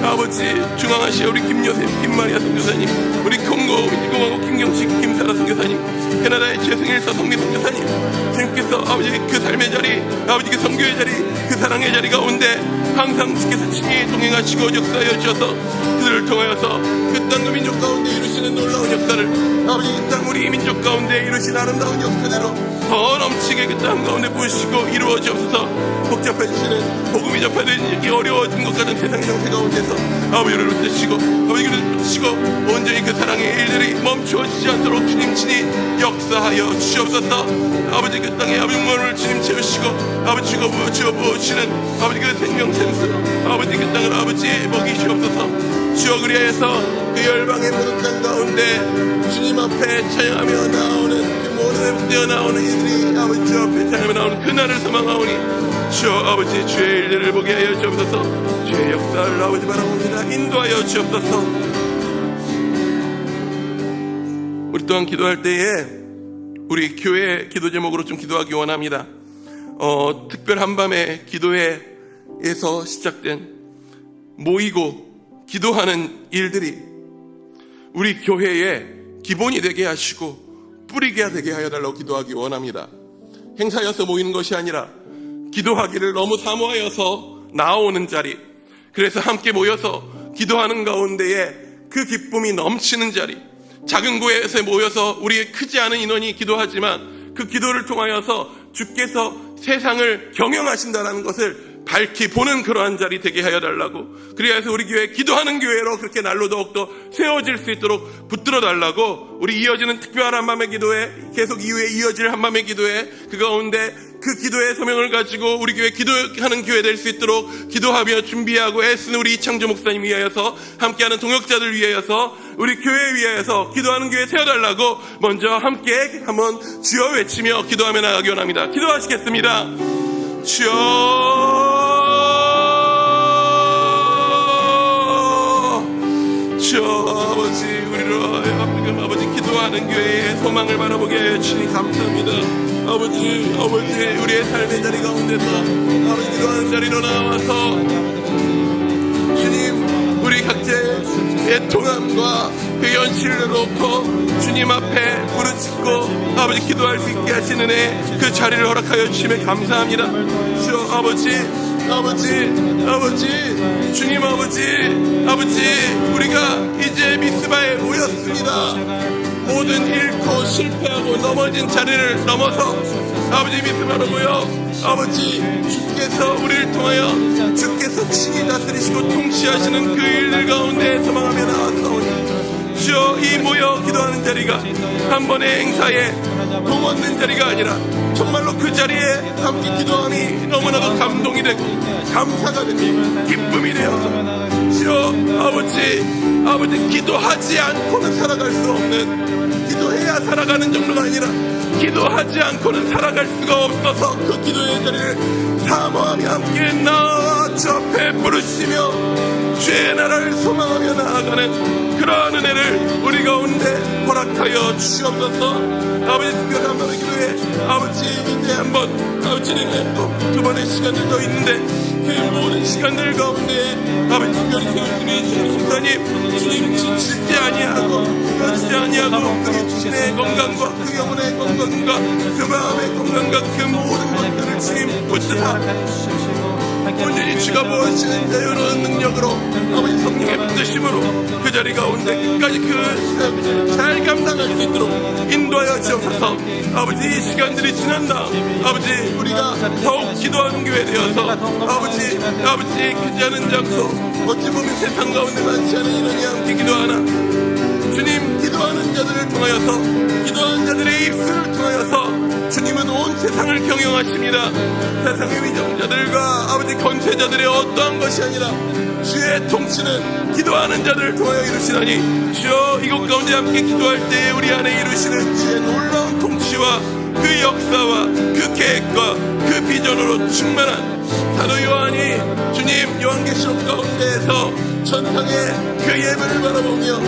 아버지 중앙아시아 우리 김요셉 김마리아 선교사님, 우리 콩고 민주공화국 김경식 김사라 선교사님, 캐나다의 최승일서 성미 선교사님, 주님께서 아버지 그 삶의 자리, 아버지 그 선교의 자리, 그 사랑의 자리 가운데 항상 주께서 친히 동행하시고 역사하여 주셔서 그들을 통하여서 그 땅 그 민족 가운데 이루시는 놀라운 역사를 아버지 이 땅 우리 민족 가운데 이루신 아름다운 역사대로 더 넘치게 그 땅 가운데 부으시고 이루어 주옵소서. 복잡해지시는 복음이 접해지기 어려워진 것 같은 세상 정세 가운데서 아버지를 붙드시고 아버지를 붙드시고 온전히 그 사랑의 일들이 멈추어지지 않도록 주님 친히 역사하여 주옵소서. 아버지 그 땅의 아버지 문을 주님 채우시고 아버지 주어 부어주시는 아버지 그 생명 샘수 아버지 그 땅을 아버지 먹이시옵소서. 주여 그리하여서 그 열방의 모든 땅 가운데 주님 앞에 찬양하며 나오는 그 모든 회복되어 나오는 이들이 아버지 주 앞에 찬양하며 나오는 그날을 소망하오니 주여 아버지 주의 일들을 보게 하여 주옵소서. 주의 역사를 아버지 바라봅니다. 인도하여 주옵소서. 우리 또한 기도할 때에 우리 교회 기도 제목으로 좀 기도하기 원합니다. 특별 한밤의 기도회에서 시작된 모이고 기도하는 일들이 우리 교회의 기본이 되게 하시고 뿌리게 되게 하여 달라고 기도하기 원합니다. 행사여서 모이는 것이 아니라 기도하기를 너무 사모하여서 나오는 자리, 그래서 함께 모여서 기도하는 가운데에 그 기쁨이 넘치는 자리, 작은 교회에서 모여서 우리의 크지 않은 인원이 기도하지만 그 기도를 통하여서 주께서 세상을 경영하신다는 것을 밝히 보는 그러한 자리 되게 하여 달라고, 그래서 우리 교회 기도하는 교회로 그렇게 날로 더욱더 세워질 수 있도록 붙들어 달라고, 우리 이어지는 특별한 한밤의 기도회, 계속 이후에 이어질 한밤의 기도회, 그 가운데 그 기도의 소명을 가지고 우리 교회 기도하는 교회 될 수 있도록 기도하며 준비하고 애쓰는 우리 이창조 목사님 위하여서, 함께하는 동역자들 위하여서, 우리 교회 위하여서 기도하는 교회 세워달라고 먼저 함께 한번 주여 외치며 기도하며 나가기 원합니다. 기도하시겠습니다. 주여 아버지, 우리를 아버지 기도하는 교회의 소망을 바라보게 하여 주니 감사합니다. 아버지 우리의 삶의 자리 가운데서 아버지 기도하는 자리로 나와서 주님 우리 각자의 통함과 그 연실을 놓고 주님 앞에 부르짖고 아버지 기도할 수 있게 하시는 그 자리를 허락하여 주시면 감사합니다. 주여 아버지 주님 아버지 우리가 이제 미스바에 모였습니다. 모든 잃고 실패하고 넘어진 자리를 넘어서 아버지 미스바로 모여 아버지 주께서 우리를 통하여 주께서 친히 다스리시고 통치하시는 그 일들 가운데 소망하며 나왔사오니 주여 이 모여 기도하는 자리가 한 번의 행사에 돈 얻는 자리가 아니라 정말로 그 자리에 함께 기도하니 너무나도 감동이 되고 감사가 되고 기쁨이 되어서 주여 아버지 기도하지 않고는 살아갈 수 없는, 기도해야 살아가는 정도가 아니라 기도하지 않고는 살아갈 수가 없어서 그 기도의 자리를 사모하며 함께 나와 주 앞에 부르시며 주의 나라를 소망하며 나아가는 그러한 은혜를 우리 가운데 허락하여 주시옵소서. 아버지 특별한 밤의 기도에 아버지 이제 한번 아버지는 또 두 번의 시간들 더 있는데 그 모든 시간들 가운데 아버지 특별히 세우시니 주님 주님 지치지 아니하고 그러지 아니하고 그 주신의 건강과 그 영혼의 건강과 그 마음의 건강과 그 모든 것들을 주님 붙드사 온전히 주가 부어주시는 자유로운 능력으로 아버지 성령의 뜻심으로 그 자리 가운데 끝까지 그 잘 감당할 수 있도록 인도하여 주옵소서. 아버지 이 시간들이 지난 다음 아버지 우리가 더욱 기도하는 교회 되어서 아버지 기도하는 장소 어찌 보면 세상 가운데 많지 않은 인원이 함께 기도하나 주님 기도하는 자들을 통하여서 기도하는 자들의 입술을 통하여서 주님은 온 세상을 경영하십니다. 세상의 위정자들과 아버지 권세자들의 어떠한 것이 아니라 주의 통치는 기도하는 자들을 통하여 이루시나니 주여 이곳 가운데 함께 기도할 때에 우리 안에 이루시는 주의 놀라운 통치와 그 역사와 그 계획과 그 비전으로 충만한 사도 요한이 주님 요한계시록 가운데에서 천상의 그 예배를 바라보며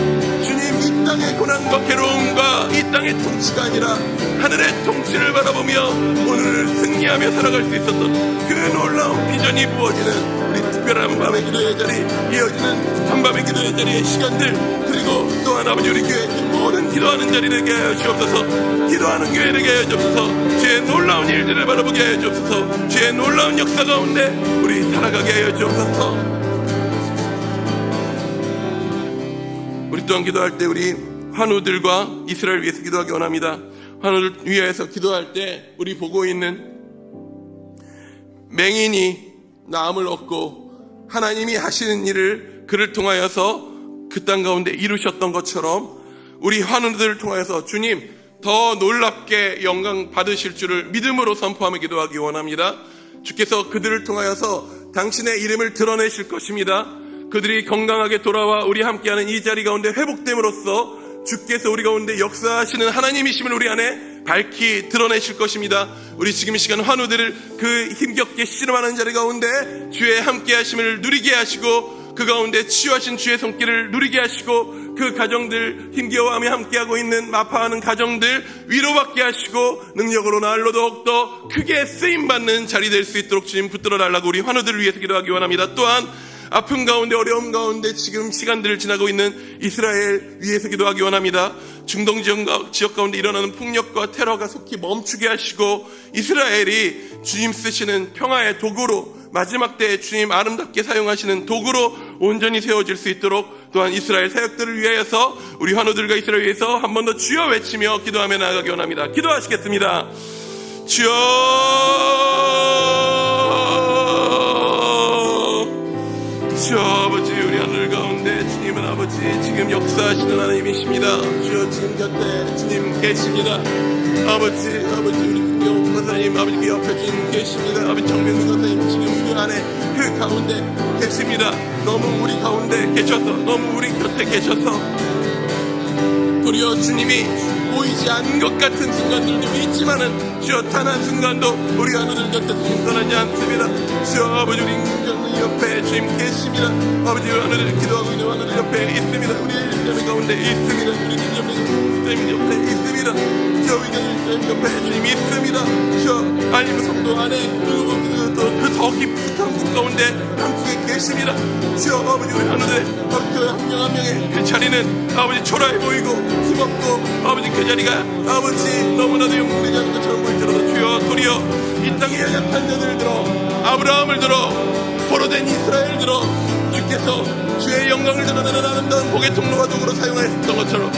주님 이 땅의 고난과 괴로움과 이 땅의 통치가 아니라 하늘의 통치를 바라보며 오늘을 승리하며 살아갈 수 있었던 그 놀라운 비전이 부어지는 우리 특별한 밤의 기도의 자리, 이어지는 한밤의 기도의 자리의 시간들, 그리고 또한 아버지 우리 교회 모든 기도하는 자리 되게 하여 주옵소서. 기도하는 교회 되게 하여 주옵소서. 주의 놀라운 일들을 바라보게 하여 주옵소서. 주의 놀라운 역사 가운데 우리 살아가게 하여 주옵소서. 우리 또한 기도할 때 우리 환우들과 이스라엘 위해서 기도하기 원합니다. 환우를 위해서 기도할 때 우리 보고 있는 맹인이 나음을 얻고 하나님이 하시는 일을 그를 통하여서 그 땅 가운데 이루셨던 것처럼 우리 환우들을 통하여서 주님 더 놀랍게 영광 받으실 줄을 믿음으로 선포하며 기도하기 원합니다. 주께서 그들을 통하여서 당신의 이름을 드러내실 것입니다. 그들이 건강하게 돌아와 우리 함께하는 이 자리 가운데 회복됨으로써 주께서 우리 가운데 역사하시는 하나님이심을 우리 안에 밝히 드러내실 것입니다. 우리 지금 이 시간 환우들을 그 힘겹게 씨름하는 자리 가운데 주의 함께하심을 누리게 하시고 그 가운데 치유하신 주의 손길을 누리게 하시고 그 가정들 힘겨워하며 함께하고 있는 아파하는 가정들 위로받게 하시고 능력으로 날로 더욱더 크게 쓰임받는 자리 될 수 있도록 주님 붙들어 달라고 우리 환우들을 위해서 기도하기 원합니다. 또한 아픔 가운데 어려움 가운데 지금 시간들을 지나고 있는 이스라엘 위해서 기도하기 원합니다. 중동 지역 가운데 일어나는 폭력과 테러가 속히 멈추게 하시고 이스라엘이 주님 쓰시는 평화의 도구로 마지막 때에 주님 아름답게 사용하시는 도구로 온전히 세워질 수 있도록 또한 이스라엘 사역들을 위하여서 우리 환우들과 이스라엘 위해서 한 번 더 주여 외치며 기도하며 나아가기 원합니다. 기도하시겠습니다. 주여 주여 아버지 우리 하늘 가운데 주님은 아버지 지금 역사하시는 하나님이십니다. 주여 지금 곁에 주님 계십니다. 아버지 우리 김경호 권사님 아버지 그 옆에 주님 계십니다. 아버지 정명민 권사님 지금 그 안에 그 가운데 계십니다. 너무 우리 가운데 계셔서 너무 우리 곁에 계셔서 도리어 주님이 보이지 않는 것 같은 순간들도 있지만은 주여 단 한 순간도 우리 하늘을 곁에서 주님 떠나지 않습니다. 주여 아버지 우리 김경민 옆에 주님 계십니다. 아버지 하늘을 기도하고 있는 하늘 옆에 있습니다. 우리 일자매 가운데 있습니다. 우리 김경민 옆에 있습니다. 주여 의견일 옆에 주님 있습니다. 주여 아니면 성도 안에 그 더 깊숙한 곳 가운데 함께 계십니다. 주여 아버지 우리 하늘에 그 한 명 한 명의 그 자리는 아버지 초라해 보이고 힘없고 아버지 그 자리가 아버지 너무나도 영웅되지 않은 것처럼 보일지라도 주여 도리어 이 땅의 연약한 자들을 들어 아브라함을 들어 포로된 이스라엘 들어 주께서 주의 영광을 드러내는 아름다운 복의 통로와 도구로 사용하셨던 것처럼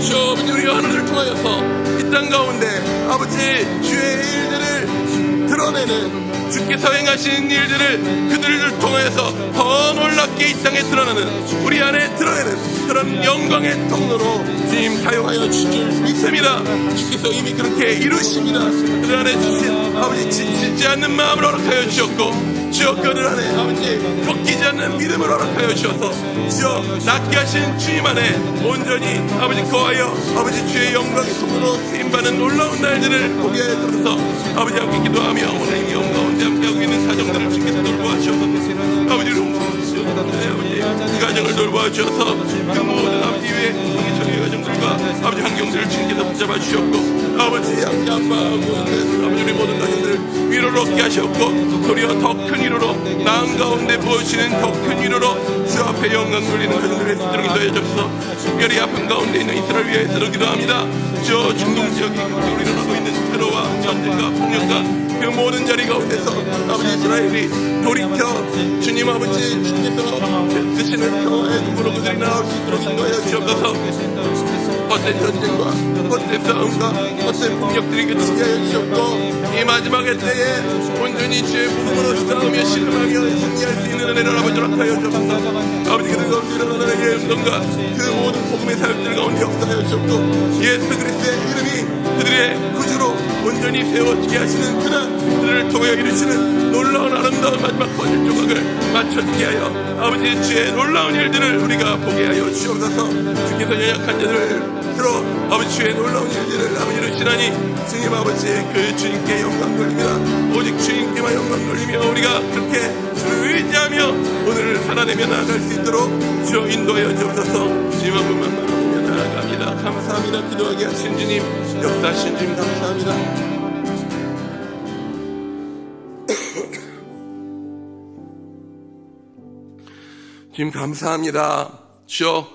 주여 아버지 우리 하늘을 통하여서 이 땅 가운데 아버지 주의 일들을 드러내는 주께서 행하신 일들을 그들을 통해서 더 놀랍게 함께 이 땅에 드러나는, 우리 안에 드러내는 그런 영광의 통로로 주님 사용하여 주실 줄 믿습니다. 주께서 이미 그렇게 이루십니다. 그들 안에 주신 아버지 지치지 않는 마음을 허락하여 주셨고, 주여 그들 안에 아버지 꺾이지 않는 믿음을 허락하여 주셔서 주여 낫게 하신 주님 안에 온전히 아버지 거하여 아버지 주의 영광의 통로로 쓰임받는 놀라운 날들을 보게 하셔서 아버지 함께 기도하며 오늘 이 영광 가운데 함께하고 있는 가정들을 주께서 돌보아주셔서 아버지로 아버지 이 가정을 돌보아주셔서 그 모든 아버지 위에 저희 가정들과 아버지 환경들을 주께서 붙잡아 주셨고, 아버지 함께 아빠하고 있는 아버지 우리 모든 가정들을 위로를 얻게 하셨고, 도리어 더 큰 위로로 마음 가운데 보여주시는 더 큰 위로로 주 앞에 영광 돌리는 가정들을 쓰도록 인도해 주옵소서. 특별히 아픔 가운데 있는 이스라엘 위해서도 기도합니다. 저 중동 지역이 극적으로 일어나고 있는 테러와 전쟁과 폭력과 그 모든 자리 가운데서 아버지 이스라엘이 돌이켜 주님 아버지 주께서 쓰시는 평화의 눈으로 그들이 나올 수 있도록 인도하여 주옵소서. 헛된 전쟁과 헛된 싸움과 헛된 폭력들이 그치게 하여 주셨고, 이 마지막의 때에 온전히 주의 복음으로 싸우며 신음하며 승리할 수 있는 은혜를 아버지 허락하여 주옵소서. 아버지 그들 가운데 일어나는 예언과 그 모든 복음의 사역들 가운데 역사하여 주셨고, 예수 그리스도의 이름이 그들의 구주로 온전히 세워지게 하시는 그날, 그들을 통하여 이루시는 놀라운 아름다운 마지막 거짓 조각을 맞춰지게 하여 아버지 주의 놀라운 일들을 우리가 보게 하여 주옵소서. 주께서 연약한 자들을 들어 아버지 주의 놀라운 일들을 아버지 이루시나니 주님 아버지 그 주님께 영광 돌립니다. 오직 주님께만 영광 돌리며 우리가 그렇게 주를 의지하며 오늘을 살아내며 나아갈 수 있도록 주여 인도하여 주옵소서. 주님 한 분만 바라보며 나아갑니다. 감사합니다. 기도하게 하신 주님, 역사하신 주님 감사합니다. 주님 감사합니다. 주여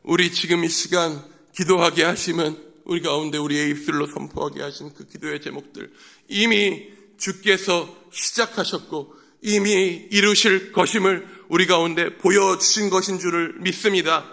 우리 지금 이 시간 기도하게 하시면 우리 가운데 우리의 입술로 선포하게 하신 그 기도의 제목들 이미 주께서 시작하셨고 이미 이루실 것임을 우리 가운데 보여주신 것인 줄을 믿습니다.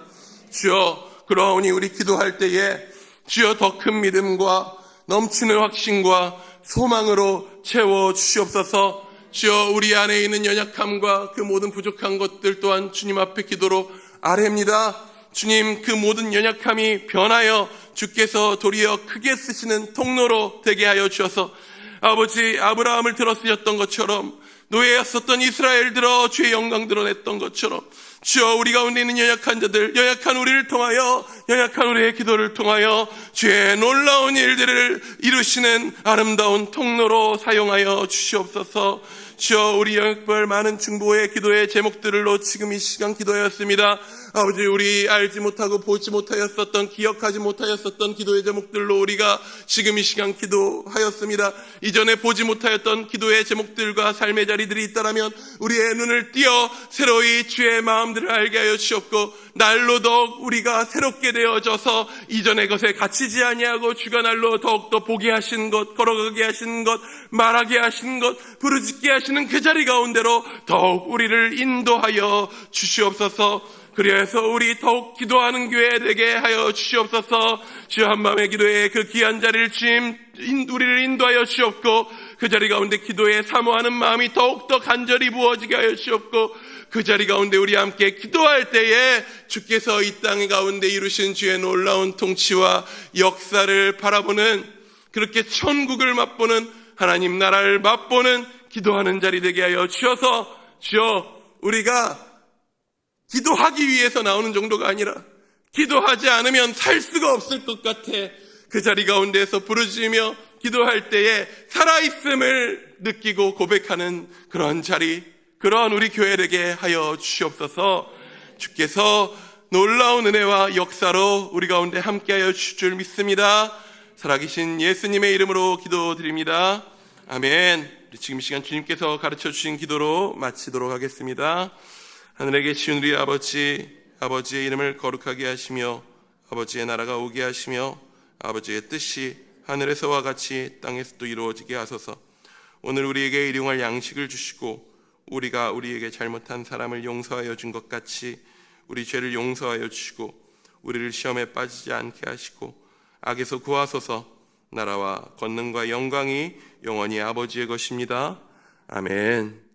주여 그러하오니 우리 기도할 때에 주여 더 큰 믿음과 넘치는 확신과 소망으로 채워주시옵소서. 주여 우리 안에 있는 연약함과 그 모든 부족한 것들 또한 주님 앞에 기도로 아뢰입니다. 주님 그 모든 연약함이 변하여 주께서 도리어 크게 쓰시는 통로로 되게 하여 주셔서 아버지 아브라함을 들어 쓰셨던 것처럼 노예였었던 이스라엘 들어 주의 영광 드러냈던 것처럼 주여 우리 가운데 있는 연약한 자들, 연약한 우리를 통하여, 연약한 우리의 기도를 통하여 주의 놀라운 일들을 이루시는 아름다운 통로로 사용하여 주시옵소서. 주여 우리 영역별 많은 중보의 기도의 제목들로 지금 이 시간 기도하였습니다. 아버지 우리 알지 못하고 보지 못하였었던, 기억하지 못하였었던 기도의 제목들로 우리가 지금 이 시간 기도하였습니다. 이전에 보지 못하였던 기도의 제목들과 삶의 자리들이 있다라면 우리의 눈을 띄어 새로이 주의 마음들을 알게 하여 주셨고 날로 더욱 우리가 새롭게 되어져서 이전의 것에 갇히지 아니하고 주가 날로 더욱더 보게 하신 것, 걸어가게 하신 것, 말하게 하신 것, 부르짖게 하시는 그 자리 가운데로 더욱 우리를 인도하여 주시옵소서. 그래서 우리 더욱 기도하는 교회 되게 하여 주시옵소서. 주여 한밤의 기도에 그 귀한 자리를 주님 우리를 인도하여 주옵고 그 자리 가운데 기도에 사모하는 마음이 더욱더 간절히 부어지게 하여 주옵고 그 자리 가운데 우리 함께 기도할 때에 주께서 이 땅 가운데 이루신 주의 놀라운 통치와 역사를 바라보는, 그렇게 천국을 맛보는, 하나님 나라를 맛보는 기도하는 자리 되게 하여 주셔서 주여 우리가 기도하기 위해서 나오는 정도가 아니라 기도하지 않으면 살 수가 없을 것 같아 그 자리 가운데에서 부르짖으며 기도할 때에 살아있음을 느끼고 고백하는 그런 자리, 그러한 우리 교회 되게 하여 주시옵소서. 주께서 놀라운 은혜와 역사로 우리 가운데 함께하여 주실 줄 믿습니다. 살아계신 예수님의 이름으로 기도드립니다. 아멘. 지금 이 시간 주님께서 가르쳐 주신 기도로 마치도록 하겠습니다. 하늘에 계신 우리 아버지, 아버지의 이름을 거룩하게 하시며 아버지의 나라가 오게 하시며 아버지의 뜻이 하늘에서와 같이 땅에서도 이루어지게 하소서. 오늘 우리에게 일용할 양식을 주시고 우리가 우리에게 잘못한 사람을 용서하여 준 것 같이 우리 죄를 용서하여 주시고 우리를 시험에 빠지지 않게 하시고 악에서 구하소서. 나라와 권능과 영광이 영원히 아버지의 것입니다. 아멘.